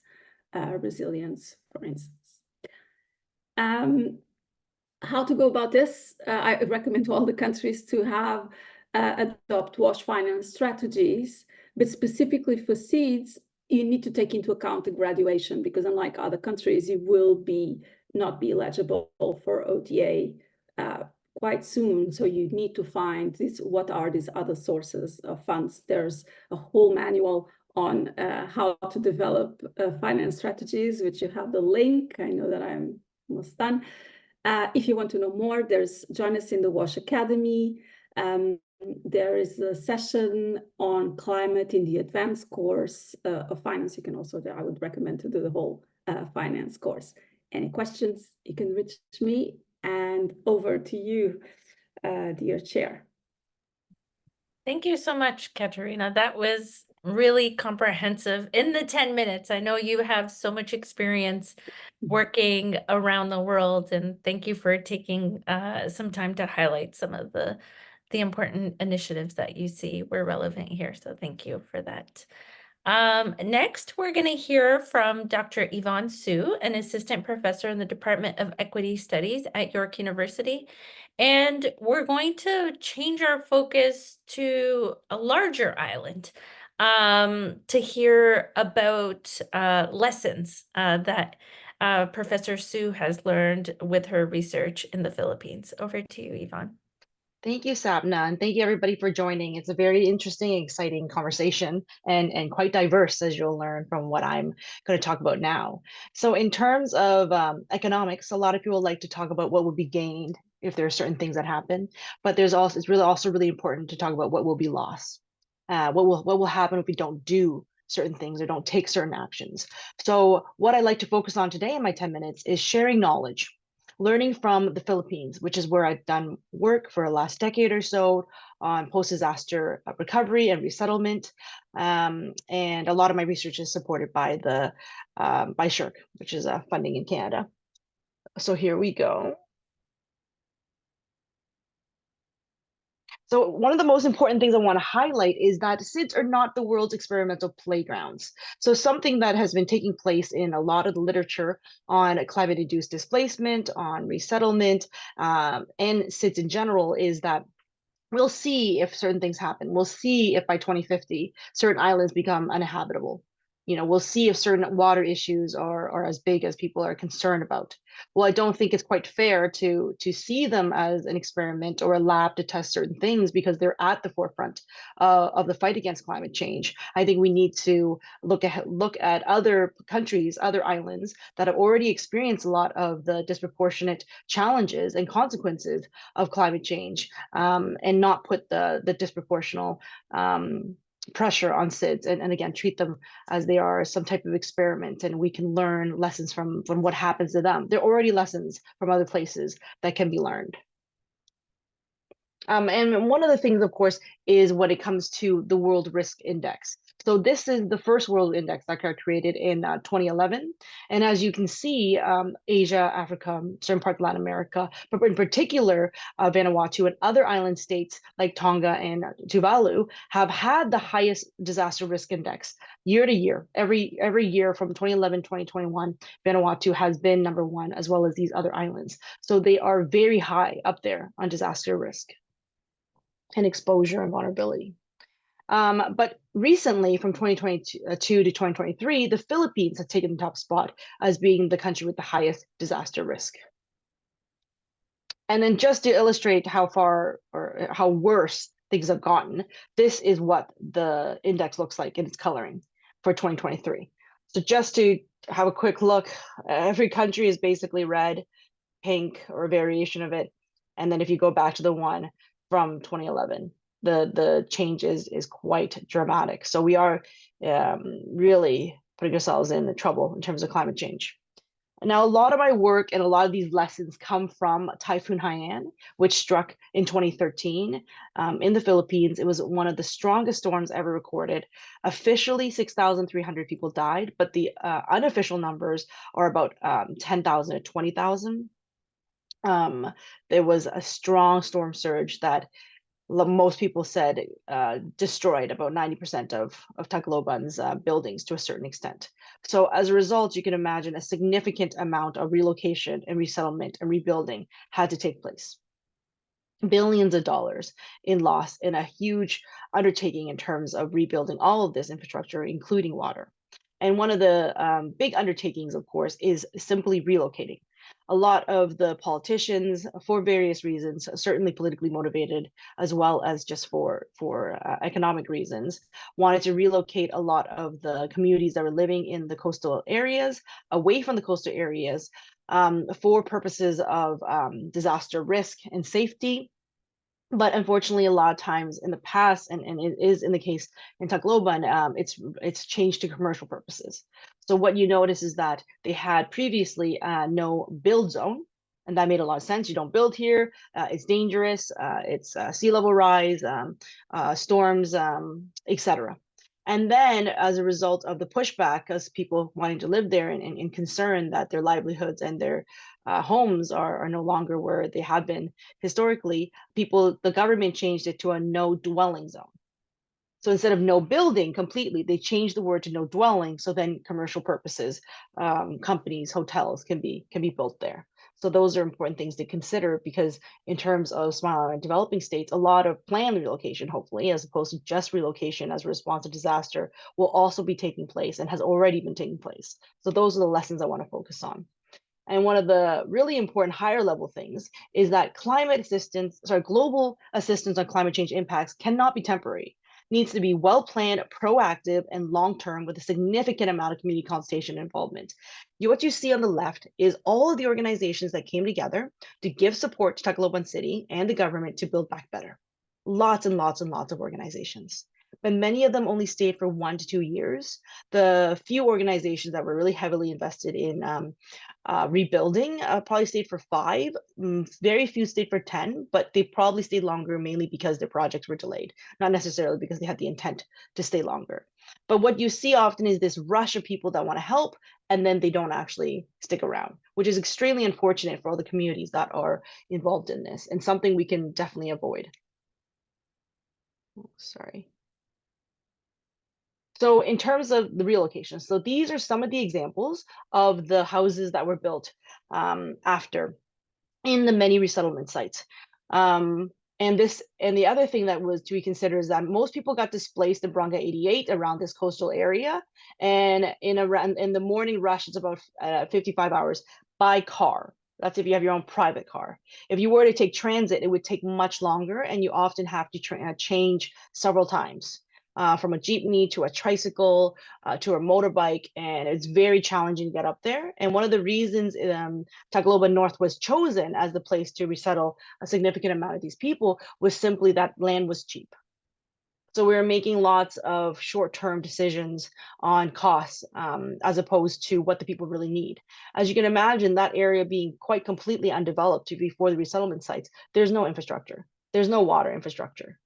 resilience, for instance. How to go about this? I recommend to all the countries to have adopt wash finance strategies, but specifically for SIDS, you need to take into account the graduation, because unlike other countries, you will not be eligible for ODA quite soon. So you need to find what are these other sources of funds. There's a whole manual on how to develop finance strategies, which you have the link. I know that I'm almost done. If you want to know more, join us in the WASH Academy. There is a session on climate in the advanced course of finance. You can also, I would recommend to do the whole finance course. Any questions, you can reach me. And over to you, dear chair. Thank you so much, Katerina. That was really comprehensive in the 10 minutes. I know you have so much experience working around the world, and thank you for taking some time to highlight some of the important initiatives that you see were relevant here. So thank you for that. Next, we're going to hear from Dr. Yvonne Su, an assistant professor in the Department of Equity Studies at York University. And we're going to change our focus to a larger island. to hear about lessons that Professor Sue has learned with her research in the Philippines. Over to you, Yvonne. Thank you, Sapna, and thank you everybody for joining. It's a very interesting and exciting conversation and quite diverse, as you'll learn from what I'm going to talk about now. So in terms of economics, a lot of people like to talk about what will be gained if there are certain things that happen, but it's really important to talk about what will be lost. What will happen if we don't do certain things or don't take certain actions. So what I like to focus on today in my 10 minutes is sharing knowledge, learning from the Philippines, which is where I've done work for the last decade or so on post-disaster recovery and resettlement. And a lot of my research is supported by by SHRC, which is funding in Canada. So here we go. So one of the most important things I want to highlight is that SIDS are not the world's experimental playgrounds. So something that has been taking place in a lot of the literature on climate-induced displacement, on resettlement, and SIDS in general is that we'll see if certain things happen. We'll see if by 2050, certain islands become uninhabitable. We'll see if certain water issues are as big as people are concerned about. Well, I don't think it's quite fair to see them as an experiment or a lab to test certain things because they're at the forefront of the fight against climate change. I think we need to look at other countries, other islands that have already experienced a lot of the disproportionate challenges and consequences of climate change, and not put the disproportional pressure on SIDS, and again treat them as they are some type of experiment, and we can learn lessons from what happens to them. There are already lessons from other places that can be learned. And one of the things, of course, is when it comes to the World Risk Index. So this is the first world index that got created in 2011. And as you can see, Asia, Africa, certain parts of Latin America, but in particular, Vanuatu and other island states like Tonga and Tuvalu have had the highest disaster risk index year to year. Every year from 2011 to 2021, Vanuatu has been #1, as well as these other islands. So they are very high up there on disaster risk and exposure and vulnerability. But recently, from 2022 to 2023, the Philippines have taken the top spot as being the country with the highest disaster risk. And then just to illustrate how far or how worse things have gotten, this is what the index looks like in its coloring for 2023. So just to have a quick look, every country is basically red, pink, or a variation of it. And then if you go back to the one from 2011, the change is quite dramatic. So we are really putting ourselves in the trouble in terms of climate change. Now, a lot of my work and a lot of these lessons come from Typhoon Haiyan, which struck in 2013 in the Philippines. It was one of the strongest storms ever recorded. Officially, 6,300 people died, but the unofficial numbers are about 10,000 to 20,000. There was a strong storm surge that most people said destroyed about 90% of Tacloban's buildings to a certain extent. So as a result, you can imagine a significant amount of relocation and resettlement and rebuilding had to take place. Billions of dollars in loss in a huge undertaking in terms of rebuilding all of this infrastructure, including water. And one of the big undertakings, of course, is simply relocating. A lot of the politicians, for various reasons, certainly politically motivated, as well as just for economic reasons, wanted to relocate a lot of the communities that were living in the coastal areas, away from the coastal areas, for purposes of disaster risk and safety. But unfortunately, a lot of times in the past, and it is in the case in Tacloban, it's changed to commercial purposes. So what you notice is that they had previously no build zone, and that made a lot of sense. You don't build here, it's dangerous, it's sea level rise, storms, etc. And then as a result of the pushback, as people wanting to live there and concerned that their livelihoods and their homes are no longer where they have been historically, the government changed it to a no dwelling zone. So instead of no building completely, they changed the word to no dwelling. So then commercial purposes, companies, hotels can be built there. So those are important things to consider, because in terms of small island developing states, a lot of planned relocation, hopefully, as opposed to just relocation as a response to disaster, will also be taking place and has already been taking place. So those are the lessons I want to focus on. And one of the really important higher level things is that global assistance on climate change impacts cannot be temporary. It needs to be well planned, proactive, and long term, with a significant amount of community consultation and involvement. What you see on the left is all of the organizations that came together to give support to Tacloban City and the government to build back better. Lots and lots and lots of organizations. But many of them only stayed for 1 to 2 years. The few organizations that were really heavily invested in rebuilding probably stayed for 5. Very few stayed for 10, but they probably stayed longer mainly because their projects were delayed, not necessarily because they had the intent to stay longer. But what you see often is this rush of people that want to help, and then they don't actually stick around, which is extremely unfortunate for all the communities that are involved in this, and something we can definitely avoid. Oh, sorry. So in terms of the relocation, so these are some of the examples of the houses that were built after in the many resettlement sites. And the other thing that was to be considered is that most people got displaced in Branga 88 around this coastal area, and in the morning rush, it's about 55 hours by car. That's if you have your own private car. If you were to take transit, it would take much longer, and you often have to change several times. From a jeepney to a tricycle to a motorbike, and it's very challenging to get up there. And one of the reasons Tacloban North was chosen as the place to resettle a significant amount of these people was simply that land was cheap. So we were making lots of short-term decisions on costs as opposed to what the people really need. As you can imagine, that area being quite completely undeveloped before the resettlement sites, there's no infrastructure. There's no water infrastructure.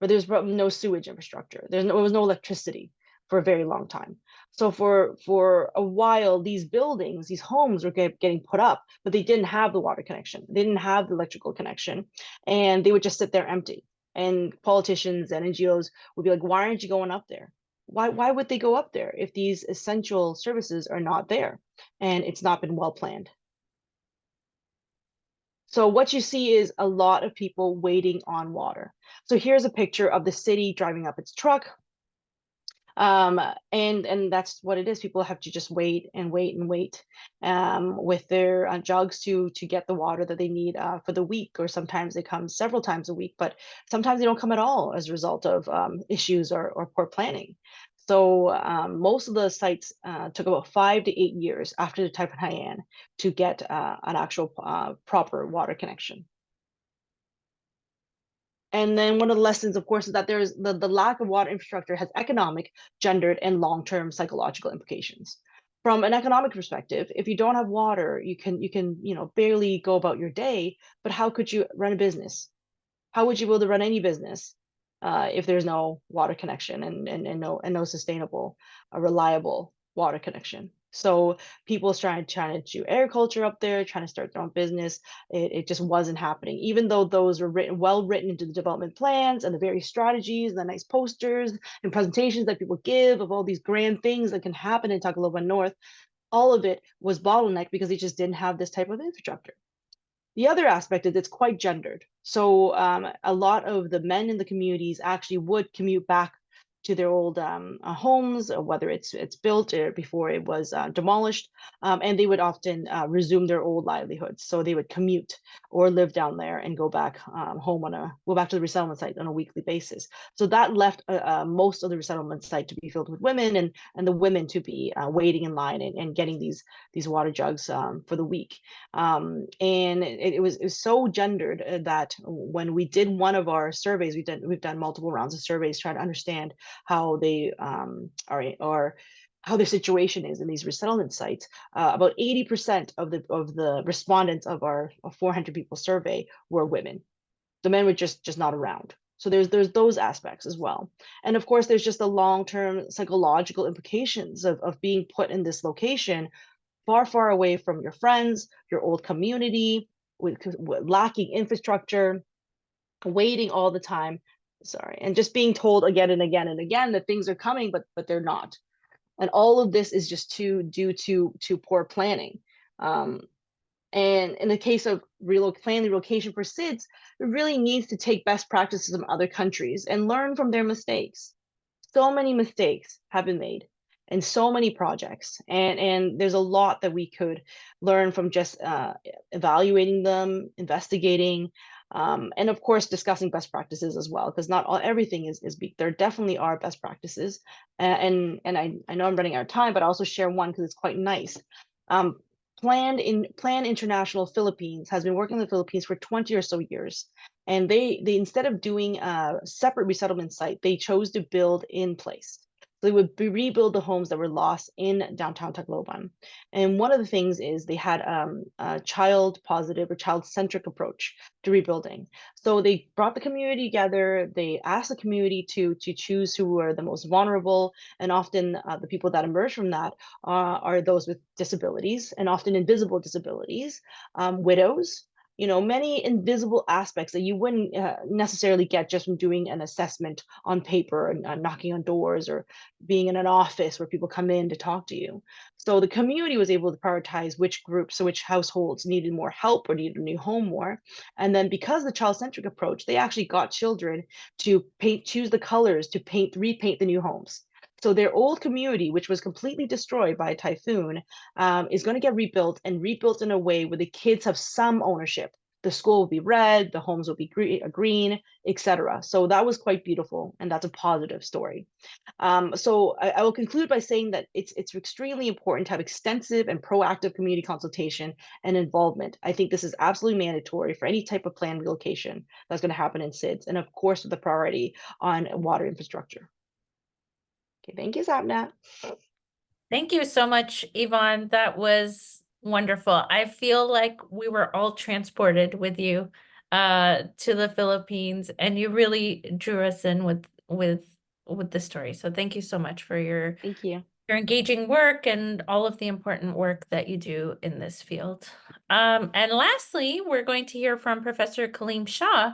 But there's no sewage infrastructure. There was no electricity for a very long time. So for a while, these buildings, these homes were getting put up, but they didn't have the water connection. They didn't have the electrical connection, and they would just sit there empty. And politicians and NGOs would be like, why aren't you going up there? Why would they go up there if these essential services are not there and it's not been well planned? So what you see is a lot of people waiting on water. So here's a picture of the city driving up its truck. And that's what it is. People have to just wait and wait and wait with their jugs to get the water that they need for the week, or sometimes they come several times a week, but sometimes they don't come at all as a result of issues or poor planning. So most of the sites took about 5 to 8 years after the Typhoon Haiyan to get an actual proper water connection. And then one of the lessons, of course, is that there's the lack of water infrastructure has economic, gendered, and long-term psychological implications. From an economic perspective, if you don't have water, you can barely go about your day. But how could you run a business? How would you be able to run any business if there's no water connection and no sustainable, reliable water connection? So people trying to do agriculture up there, trying to start their own business. It just wasn't happening, even though those were well written into the development plans and the various strategies and the nice posters and presentations that people give of all these grand things that can happen in Tacloban North. All of it was bottlenecked because they just didn't have this type of infrastructure. The other aspect is it's quite gendered. So a lot of the men in the communities actually would commute back to their old homes, whether it's built or before it was demolished, and they would often resume their old livelihoods. So they would commute or live down there and go back home go back to the resettlement site on a weekly basis. So that left most of the resettlement site to be filled with women, and the women to be waiting in line and getting these water jugs for the week. And it was so gendered that when we did one of our surveys, we've done multiple rounds of surveys trying to understand how they are how their situation is in these resettlement sites. About 80% of the respondents of our 400 people survey were women. The men were just not around. So there's those aspects as well. And of course, there's just the long-term psychological implications of being put in this location far, far away from your friends, your old community, with lacking infrastructure, waiting all the time. Sorry, and just being told again and again and again that things are coming, but they're not. And all of this is just due to poor planning. And in the case of planned relocation for SIDS, it really needs to take best practices from other countries and learn from their mistakes. So many mistakes have been made and so many projects. And there's a lot that we could learn from just evaluating them, investigating, and of course, discussing best practices as well, because not everything is there definitely are best practices. And I know I'm running out of time, but I also share one because it's quite nice. Plan International Philippines has been working in the Philippines for 20 or so years. And they instead of doing a separate resettlement site, they chose to build in place. So they would rebuild the homes that were lost in downtown Tacloban. And one of the things is they had a child positive or child centric approach to rebuilding. So they brought the community together. They asked the community to choose who were the most vulnerable. And often the people that emerge from that are those with disabilities, and often invisible disabilities, widows, many invisible aspects that you wouldn't necessarily get just from doing an assessment on paper and knocking on doors or being in an office where people come in to talk to you. So the community was able to prioritize which groups or which households needed more help or needed a new home more. And then because of the child-centric approach, they actually got children to choose the colors to repaint the new homes. So their old community, which was completely destroyed by a typhoon, is going to get rebuilt in a way where the kids have some ownership. The school will be red, the homes will be green, etc. So that was quite beautiful, and that's a positive story. So I will conclude by saying that it's extremely important to have extensive and proactive community consultation and involvement. I think this is absolutely mandatory for any type of planned relocation that's going to happen in SIDS, and of course with the priority on water infrastructure. Okay, thank you, Sapna. Thank you so much, Yvonne. That was wonderful. I feel like we were all transported with you to the Philippines, and you really drew us in with the story. So thank you so much for your Thank you. Your engaging work and all of the important work that you do in this field. And lastly, we're going to hear from Professor Kalim Shah,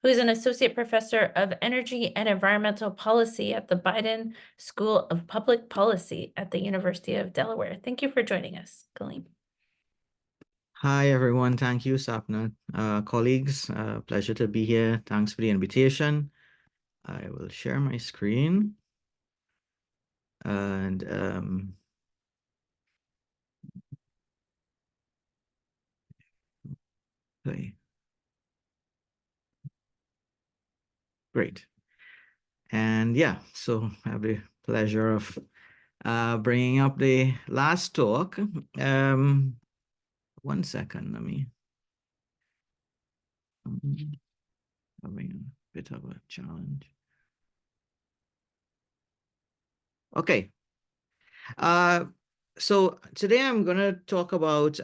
who is an associate professor of energy and environmental policy at the Biden School of Public Policy at the University of Delaware. Thank you for joining us, Kalim. Hi, everyone. Thank you, Sapna. Colleagues, pleasure to be here. Thanks for the invitation. I will share my screen. And play. Great. And yeah, so I have the pleasure of bringing up the last talk. 1 second, let me. Having a bit of a challenge. Okay. So today I'm going to talk about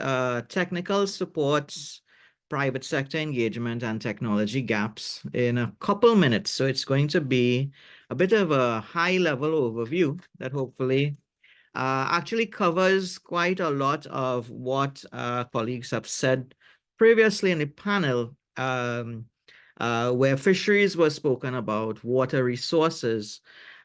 technical supports, private sector engagement, and technology gaps in a couple minutes. So it's going to be a bit of a high-level overview that hopefully actually covers quite a lot of what colleagues have said previously in the panel, where fisheries were spoken about, water resources,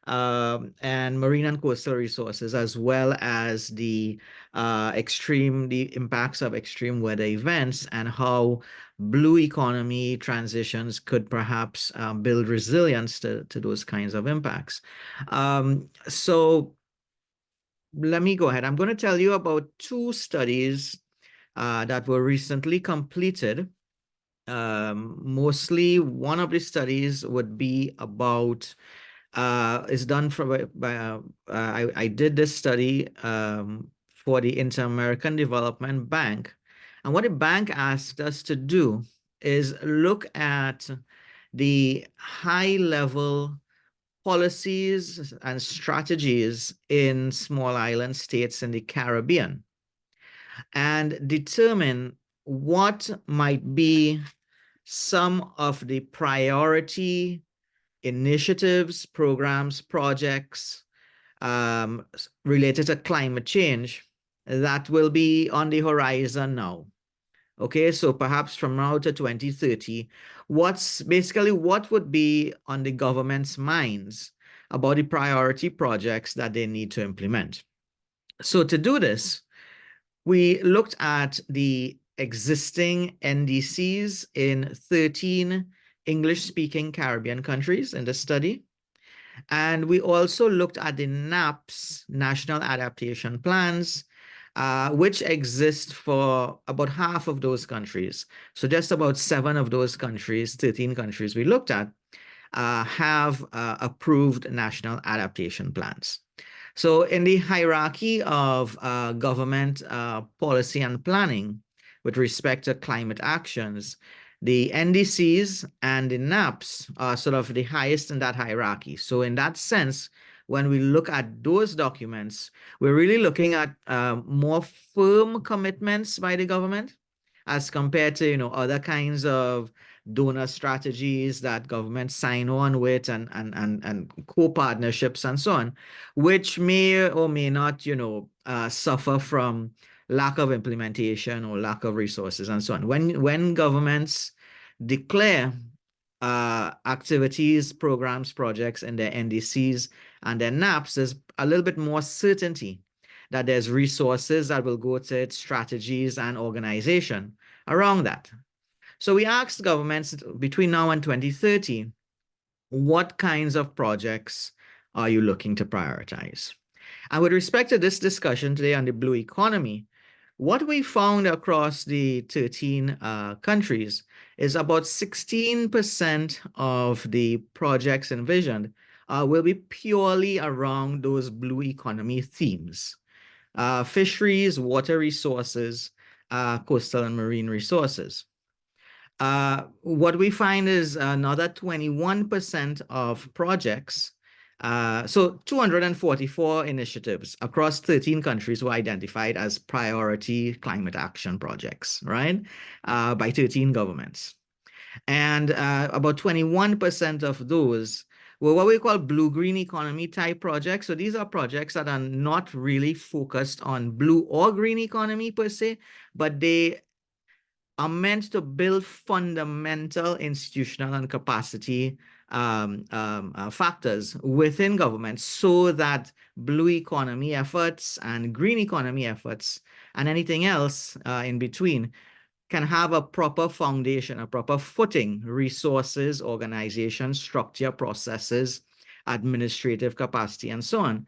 and marine and coastal resources, as well as the impacts of extreme weather events and how blue economy transitions could perhaps build resilience to those kinds of impacts. So let me go ahead. I'm going to tell you about 2 studies that were recently completed. Mostly one of the studies would be about is done I did this study for the Inter-American Development Bank. And what the bank asked us to do is look at the high-level policies and strategies in small island states in the Caribbean and determine what might be some of the priority initiatives, programs, projects related to climate change that will be on the horizon now. Okay, so perhaps from now to 2030, what would be on the government's minds about the priority projects that they need to implement? So to do this, we looked at the existing NDCs in 13 English-speaking Caribbean countries in the study. And we also looked at the NAPS, National Adaptation Plans, which exist for about half of those countries. So just about 7 of those countries, 13 countries we looked at, have approved national adaptation plans. So in the hierarchy of government policy and planning with respect to climate actions, the NDCs and the NAPS are sort of the highest in that hierarchy. So in that sense, when we look at those documents, we're really looking at more firm commitments by the government as compared to, other kinds of donor strategies that governments sign on with and co-partnerships and so on, which may or may not, suffer from lack of implementation or lack of resources and so on. When governments declare activities, programs, projects in their NDCs and their NAPS, there's a little bit more certainty that there's resources that will go to its strategies and organization around that. So we asked governments between now and 2030, what kinds of projects are you looking to prioritize? And with respect to this discussion today on the blue economy, what we found across the 13 countries is about 16% of the projects envisioned will be purely around those blue economy themes. Fisheries, water resources, coastal and marine resources. What we find is another 21% of projects, so 244 initiatives across 13 countries were identified as priority climate action projects, right, by 13 governments. And about 21% of those were what we call blue-green economy type projects. So these are projects that are not really focused on blue or green economy per se, but they are meant to build fundamental institutional and capacity factors within government so that blue economy efforts and green economy efforts and anything else in between can have a proper foundation, a proper footing, resources, organization, structure, processes, administrative capacity, and so on,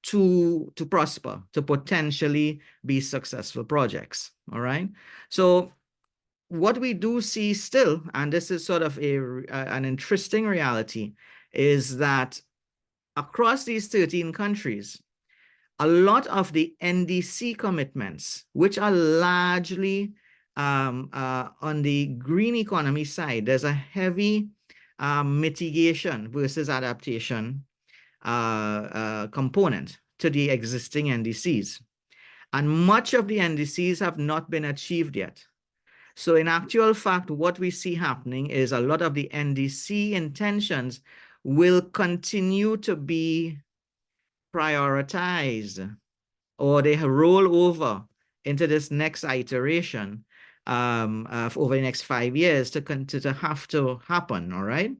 to prosper, to potentially be successful projects, all right? So what we do see still, and this is sort of an interesting reality, is that across these 13 countries, a lot of the NDC commitments, which are largely on the green economy side, there's a heavy mitigation versus adaptation component to the existing NDCs. And much of the NDCs have not been achieved yet. So in actual fact, what we see happening is a lot of the NDC intentions will continue to be prioritized, or they roll over into this next iteration over the next 5 years to have to happen, all right?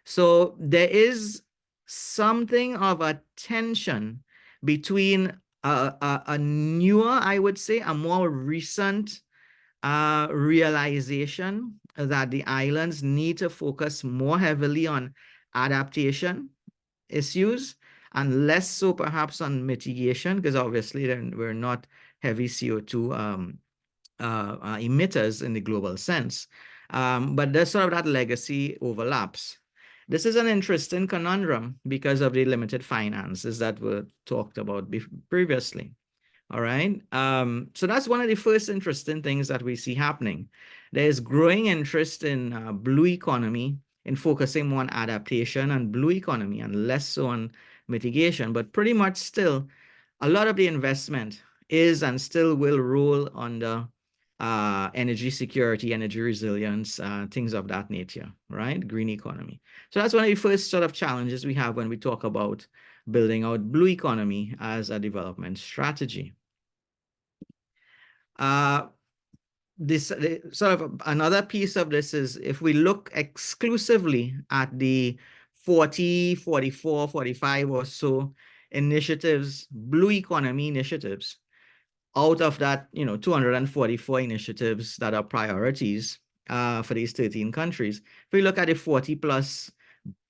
So there is something of a tension between a newer, I would say, a more recent realization that the islands need to focus more heavily on adaptation issues and less so perhaps on mitigation, because obviously we're not heavy CO2 emitters in the global sense. But there's sort of that legacy overlaps. This is an interesting conundrum because of the limited finances that were talked about previously. All right. So that's one of the first interesting things that we see happening. There's growing interest in blue economy, in focusing more on adaptation and blue economy and less so on mitigation. But pretty much still, a lot of the investment is and still will roll under energy security, energy resilience, things of that nature, right? Green economy. So that's one of the first sort of challenges we have when we talk about building out blue economy as a development strategy. This sort of another piece of this is if we look exclusively at the 40, 44, 45 or so initiatives, blue economy initiatives, out of that, 244 initiatives that are priorities for these 13 countries, if we look at the 40 plus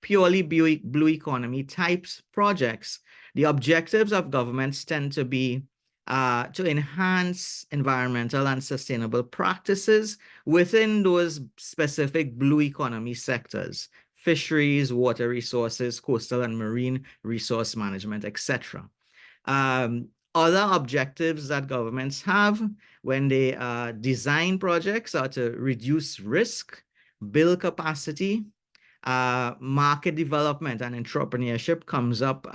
purely blue economy types projects, the objectives of governments tend to be to enhance environmental and sustainable practices within those specific blue economy sectors: fisheries, water resources, coastal and marine resource management, etc. Other objectives that governments have when they design projects are to reduce risk, build capacity, market development and entrepreneurship comes up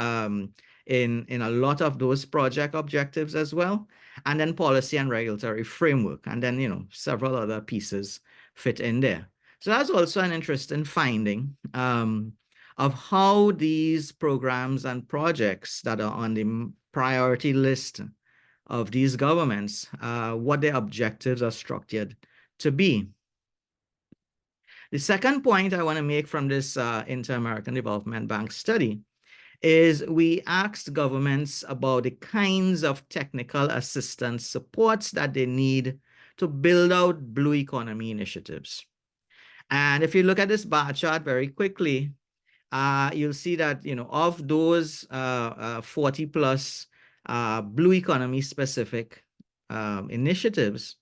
in a lot of those project objectives as well. And then policy and regulatory framework. And then, several other pieces fit in there. So that's also an interesting finding of how these programs and projects that are on the priority list of these governments, what their objectives are structured to be. The second point I want to make from this Inter-American Development Bank study is we asked governments about the kinds of technical assistance supports that they need to build out blue economy initiatives. And if you look at this bar chart very quickly, you'll see that, of those 40 plus blue economy specific initiatives,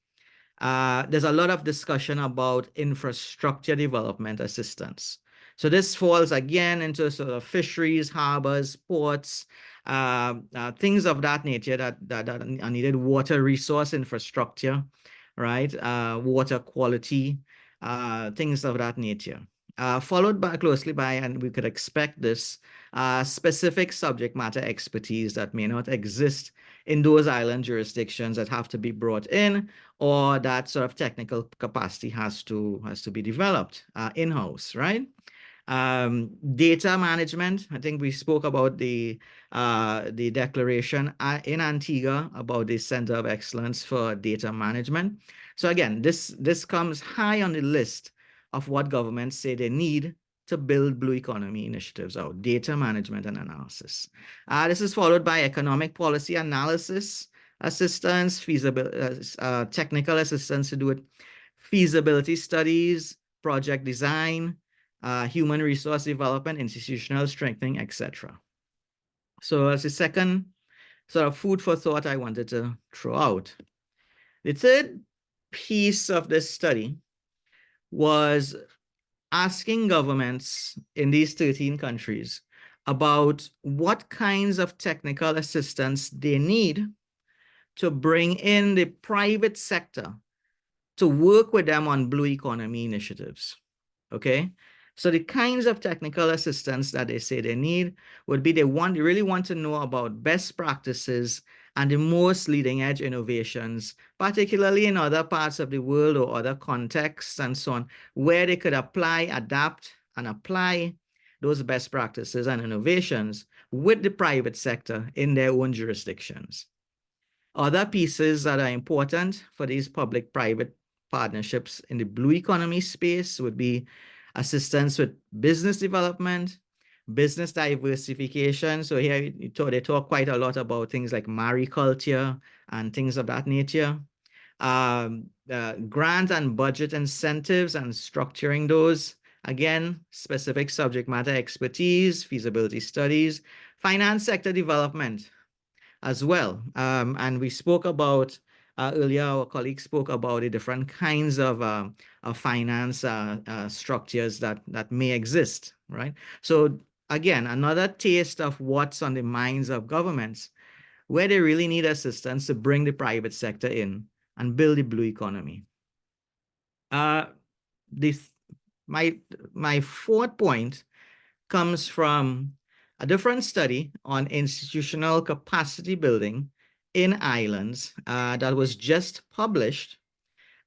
there's a lot of discussion about infrastructure development assistance. So this falls again into sort of fisheries, harbors, ports, things of that nature that are needed, water resource infrastructure, right? Water quality, things of that nature. Followed closely by, and we could expect this, specific subject matter expertise that may not exist in those island jurisdictions that have to be brought in, or that sort of technical capacity has to be developed in-house, right? Data management. I think we spoke about the declaration in Antigua about the Center of Excellence for Data Management. So again, this comes high on the list of what governments say they need to build blue economy initiatives out: data management and analysis. This is followed by economic policy analysis assistance, technical assistance to do it, feasibility studies, project design, human resource development, institutional strengthening, etc. So as a second sort of food for thought I wanted to throw out. The third piece of this study was asking governments in these 13 countries about what kinds of technical assistance they need to bring in the private sector to work with them on blue economy initiatives, okay? So the kinds of technical assistance that they say they need would be they really want to know about best practices and the most leading edge innovations, particularly in other parts of the world or other contexts and so on, where they could adapt and apply those best practices and innovations with the private sector in their own jurisdictions. Other pieces that are important for these public-private partnerships in the blue economy space would be assistance with business development, business diversification. So here they talk quite a lot about things like mariculture and things of that nature. Grant and budget incentives and structuring those. Again, specific subject matter expertise, feasibility studies, finance sector development as well. And we spoke about earlier, our colleague spoke about the different kinds of finance structures that may exist, right? So again, another taste of what's on the minds of governments, where they really need assistance to bring the private sector in and build the blue economy. My fourth point comes from a different study on institutional capacity building in islands that was just published.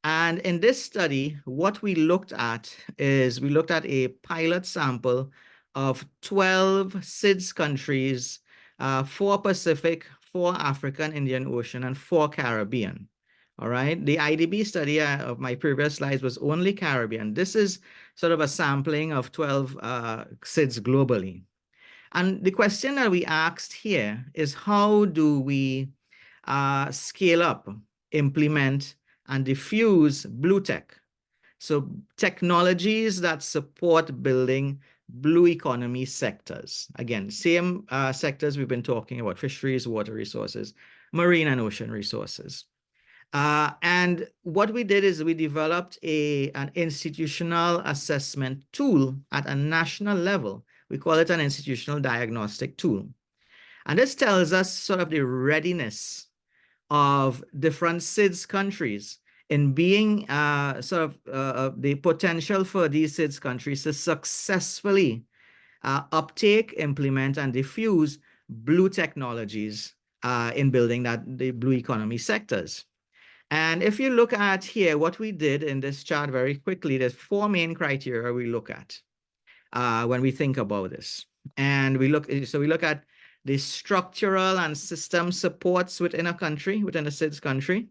And in this study, what we looked at is we looked at a pilot sample of 12 SIDS countries, 4 Pacific, 4 African Indian Ocean, and 4 Caribbean. All right. The IDB study of my previous slides was only Caribbean. This is sort of a sampling of 12 SIDS globally. And the question that we asked here is, how do we scale up, implement, and diffuse blue tech. So technologies that support building blue economy sectors. Again, same sectors we've been talking about: fisheries, water resources, marine and ocean resources. And what we did is we developed an institutional assessment tool at a national level. We call it an institutional diagnostic tool. And this tells us sort of the readiness of different SIDS countries in being the potential for these SIDS countries to successfully uptake, implement, and diffuse blue technologies in building the blue economy sectors. And if you look at here, what we did in this chart very quickly, there's 4 main criteria we look at when we think about this. And we look at the structural and system supports within a country, within a SIDS country.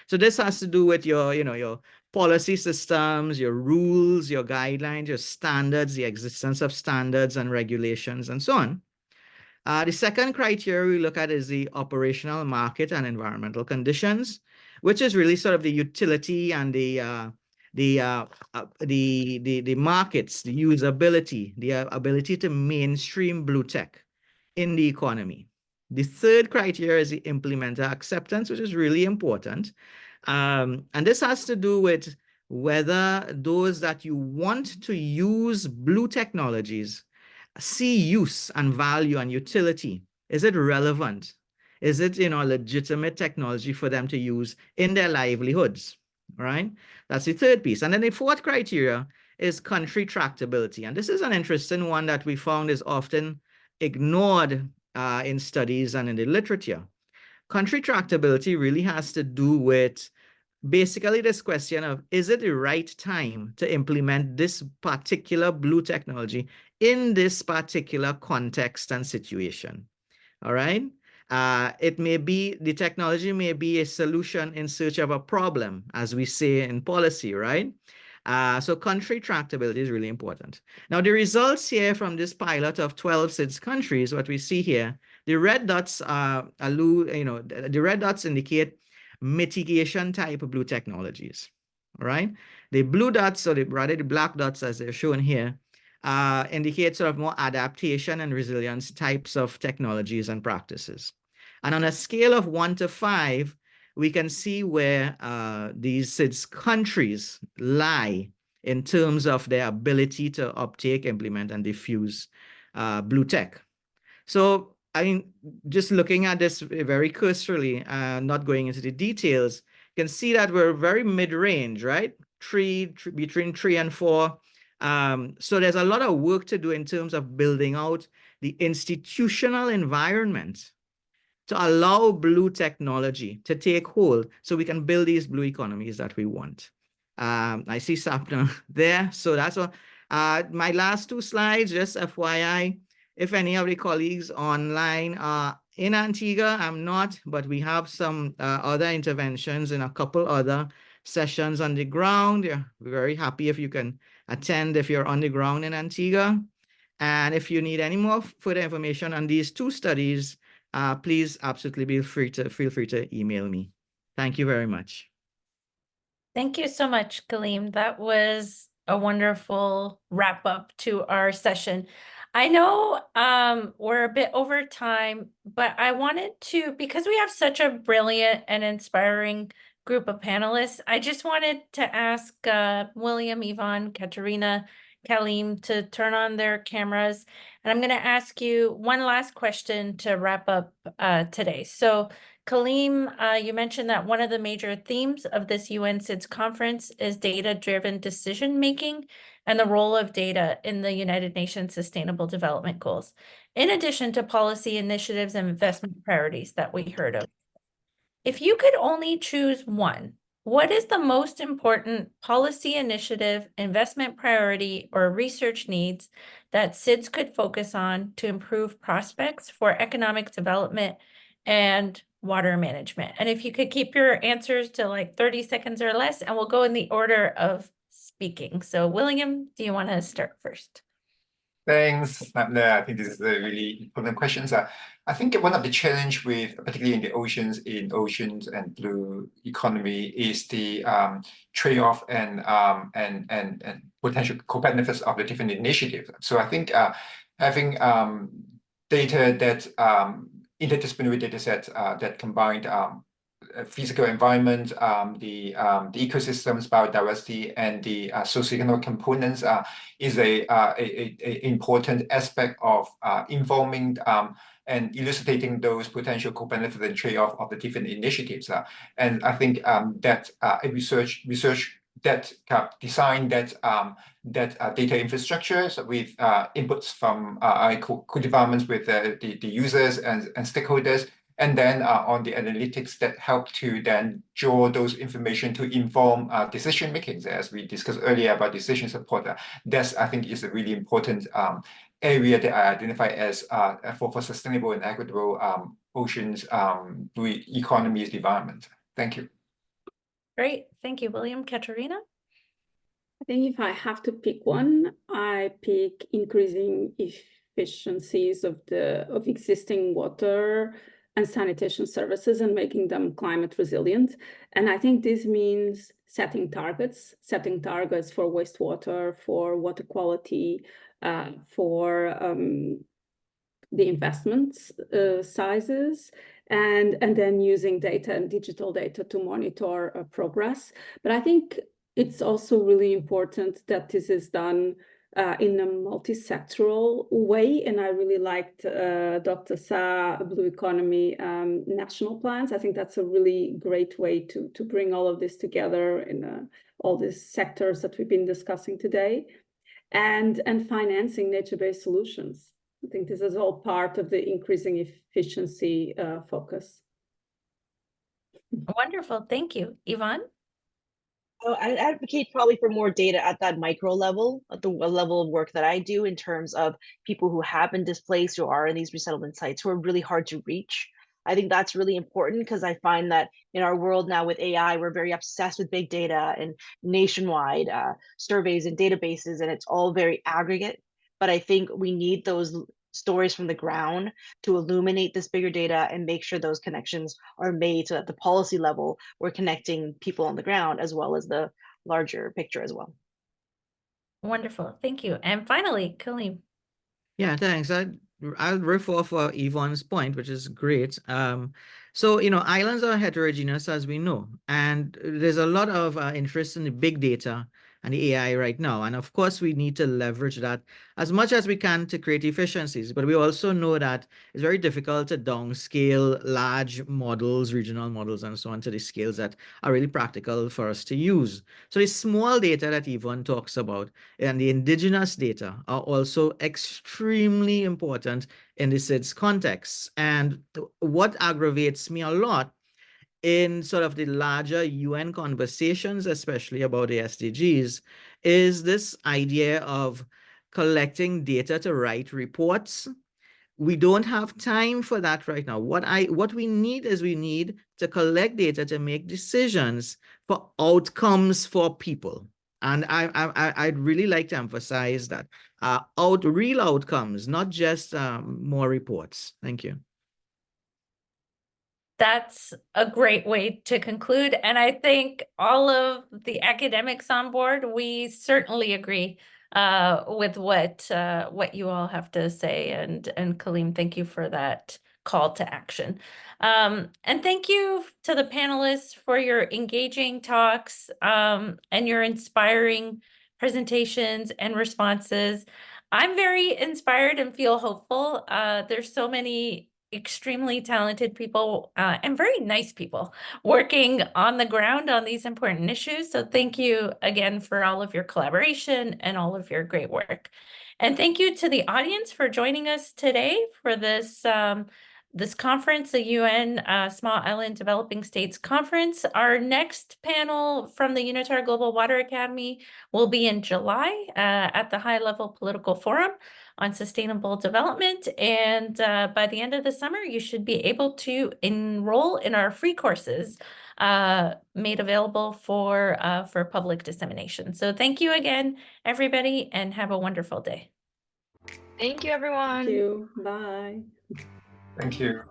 So this has to do with your policy systems, your rules, your guidelines, your standards, the existence of standards and regulations, and so on. The second criteria we look at is the operational, market, and environmental conditions, which is really sort of the utility and the markets, the usability, the ability to mainstream blue tech in the economy. The third criteria is the implementer acceptance, which is really important. And this has to do with whether those that you want to use blue technologies see use and value and utility. Is it relevant? Is it, legitimate technology for them to use in their livelihoods, right? That's the third piece. And then the fourth criteria is country tractability. And this is an interesting one that we found is often ignored in studies and in the literature. Country tractability really has to do with basically this question of, is it the right time to implement this particular blue technology in this particular context and situation? All right. The technology may be a solution in search of a problem, as we say in policy, right? So country tractability is really important. Now, the results here from this pilot of 12 SIDS countries, what we see here, the red dots the red dots indicate mitigation type of blue technologies, all right? The blue dots, or rather the black dots as they're shown here, indicate sort of more adaptation and resilience types of technologies and practices. And on a scale of 1 to 5, we can see where these SIDS countries lie in terms of their ability to uptake, implement, and diffuse blue tech. So, I mean, just looking at this very cursorily, not going into the details, you can see that we're very mid-range, right? Between 3 and 4. So there's a lot of work to do in terms of building out the institutional environment to allow blue technology to take hold so we can build these blue economies that we want. I see Sapna there. So that's all. My last 2 slides, just FYI, if any of the colleagues online are in Antigua, I'm not, but we have some other interventions in a couple other sessions on the ground. Yeah, we're very happy if you can attend if you're on the ground in Antigua. And if you need any more further information on these 2 studies, please absolutely feel free to email me. Thank you very much. Thank you so much, Kalim. That was a wonderful wrap up to our session. I know we're a bit over time, but I wanted to, because we have such a brilliant and inspiring group of panelists, I just wanted to ask William, Yvonne, Katerina, Kalim to turn on their cameras. And I'm going to ask you one last question to wrap up today. So Kalim, you mentioned that one of the major themes of this UN SIDS conference is data-driven decision-making and the role of data in the United Nations Sustainable Development Goals, in addition to policy initiatives and investment priorities that we heard of. If you could only choose one, what is the most important policy initiative, investment priority, or research needs that SIDS could focus on to improve prospects for economic development and water management? And if you could keep your answers to like 30 seconds or less, and we'll go in the order of speaking. So William, do you want to start first? Thanks, Sapna. I think this is a really important question. I think one of the challenge with, particularly in the oceans and blue economy, is the trade-off and potential co-benefits of the different initiatives. So I think having data that interdisciplinary data set that combined physical environment, the ecosystems, biodiversity, and the socioeconomic components is a important aspect of informing and elucidating those potential co-benefits and trade-off of the different initiatives. And I think that a research that design that data infrastructures with inputs from co-developments with the users and stakeholders, and then on the analytics that help to then draw those information to inform decision makings, as we discussed earlier about decision support. That's, I think, is a really important area that I identify as for sustainable and equitable oceans economies development. Thank you. Great, thank you, William. Katerina? I think if I have to pick one, I pick increasing efficiencies of existing water and sanitation services and making them climate resilient. And I think this means setting targets for wastewater, for water quality, for the investments sizes, and then using data and digital data to monitor progress. But I think it's also really important that this is done in a multi-sectoral way. And I really liked Dr. Shah Blue Economy national plans. I think that's a really great way to bring all of this together in all these sectors that we've been discussing today. And financing nature-based solutions. I think this is all part of the increasing efficiency focus. Wonderful, thank you. Yvonne? I advocate probably for more data at that micro level, at the level of work that I do, in terms of people who have been displaced, who are in these resettlement sites, who are really hard to reach. I think that's really important because I find that in our world now with AI, we're very obsessed with big data and nationwide surveys and databases, and it's all very aggregate. But I think we need those stories from the ground to illuminate this bigger data and make sure those connections are made so at the policy level, we're connecting people on the ground as well as the larger picture as well. Wonderful, thank you. And finally, Kalim. Yeah, thanks. I'll riff off Yvonne's point, which is great. So, islands are heterogeneous, as we know, and there's a lot of interest in the big data and the AI right now. And of course, we need to leverage that as much as we can to create efficiencies. But we also know that it's very difficult to downscale large models, regional models, and so on to the scales that are really practical for us to use. So the small data that Yvonne talks about and the indigenous data are also extremely important in the SIDS context. And what aggravates me a lot in sort of the larger UN conversations, especially about the SDGs, is this idea of collecting data to write reports. We don't have time for that right now. What we need is we need to collect data to make decisions for outcomes for people. And I'd really like to emphasize that real outcomes, not just more reports. Thank you. That's a great way to conclude. And I think all of the academics on board, we certainly agree with what you all have to say. And Kalim, thank you for that call to action. And thank you to the panelists for your engaging talks and your inspiring presentations and responses. I'm very inspired and feel hopeful. There's so many extremely talented people and very nice people working on the ground on these important issues. So thank you again for all of your collaboration and all of your great work. And thank you to the audience for joining us today for this this conference, the UN Small Island Developing States Conference. Our next panel from the UNiTAR Global Water Academy will be in July at the High Level Political Forum on Sustainable Development. And by the end of the summer, you should be able to enroll in our free courses made available for public dissemination. So thank you again, everybody, and have a wonderful day. Thank you, everyone. Thank you. Bye. Thank you.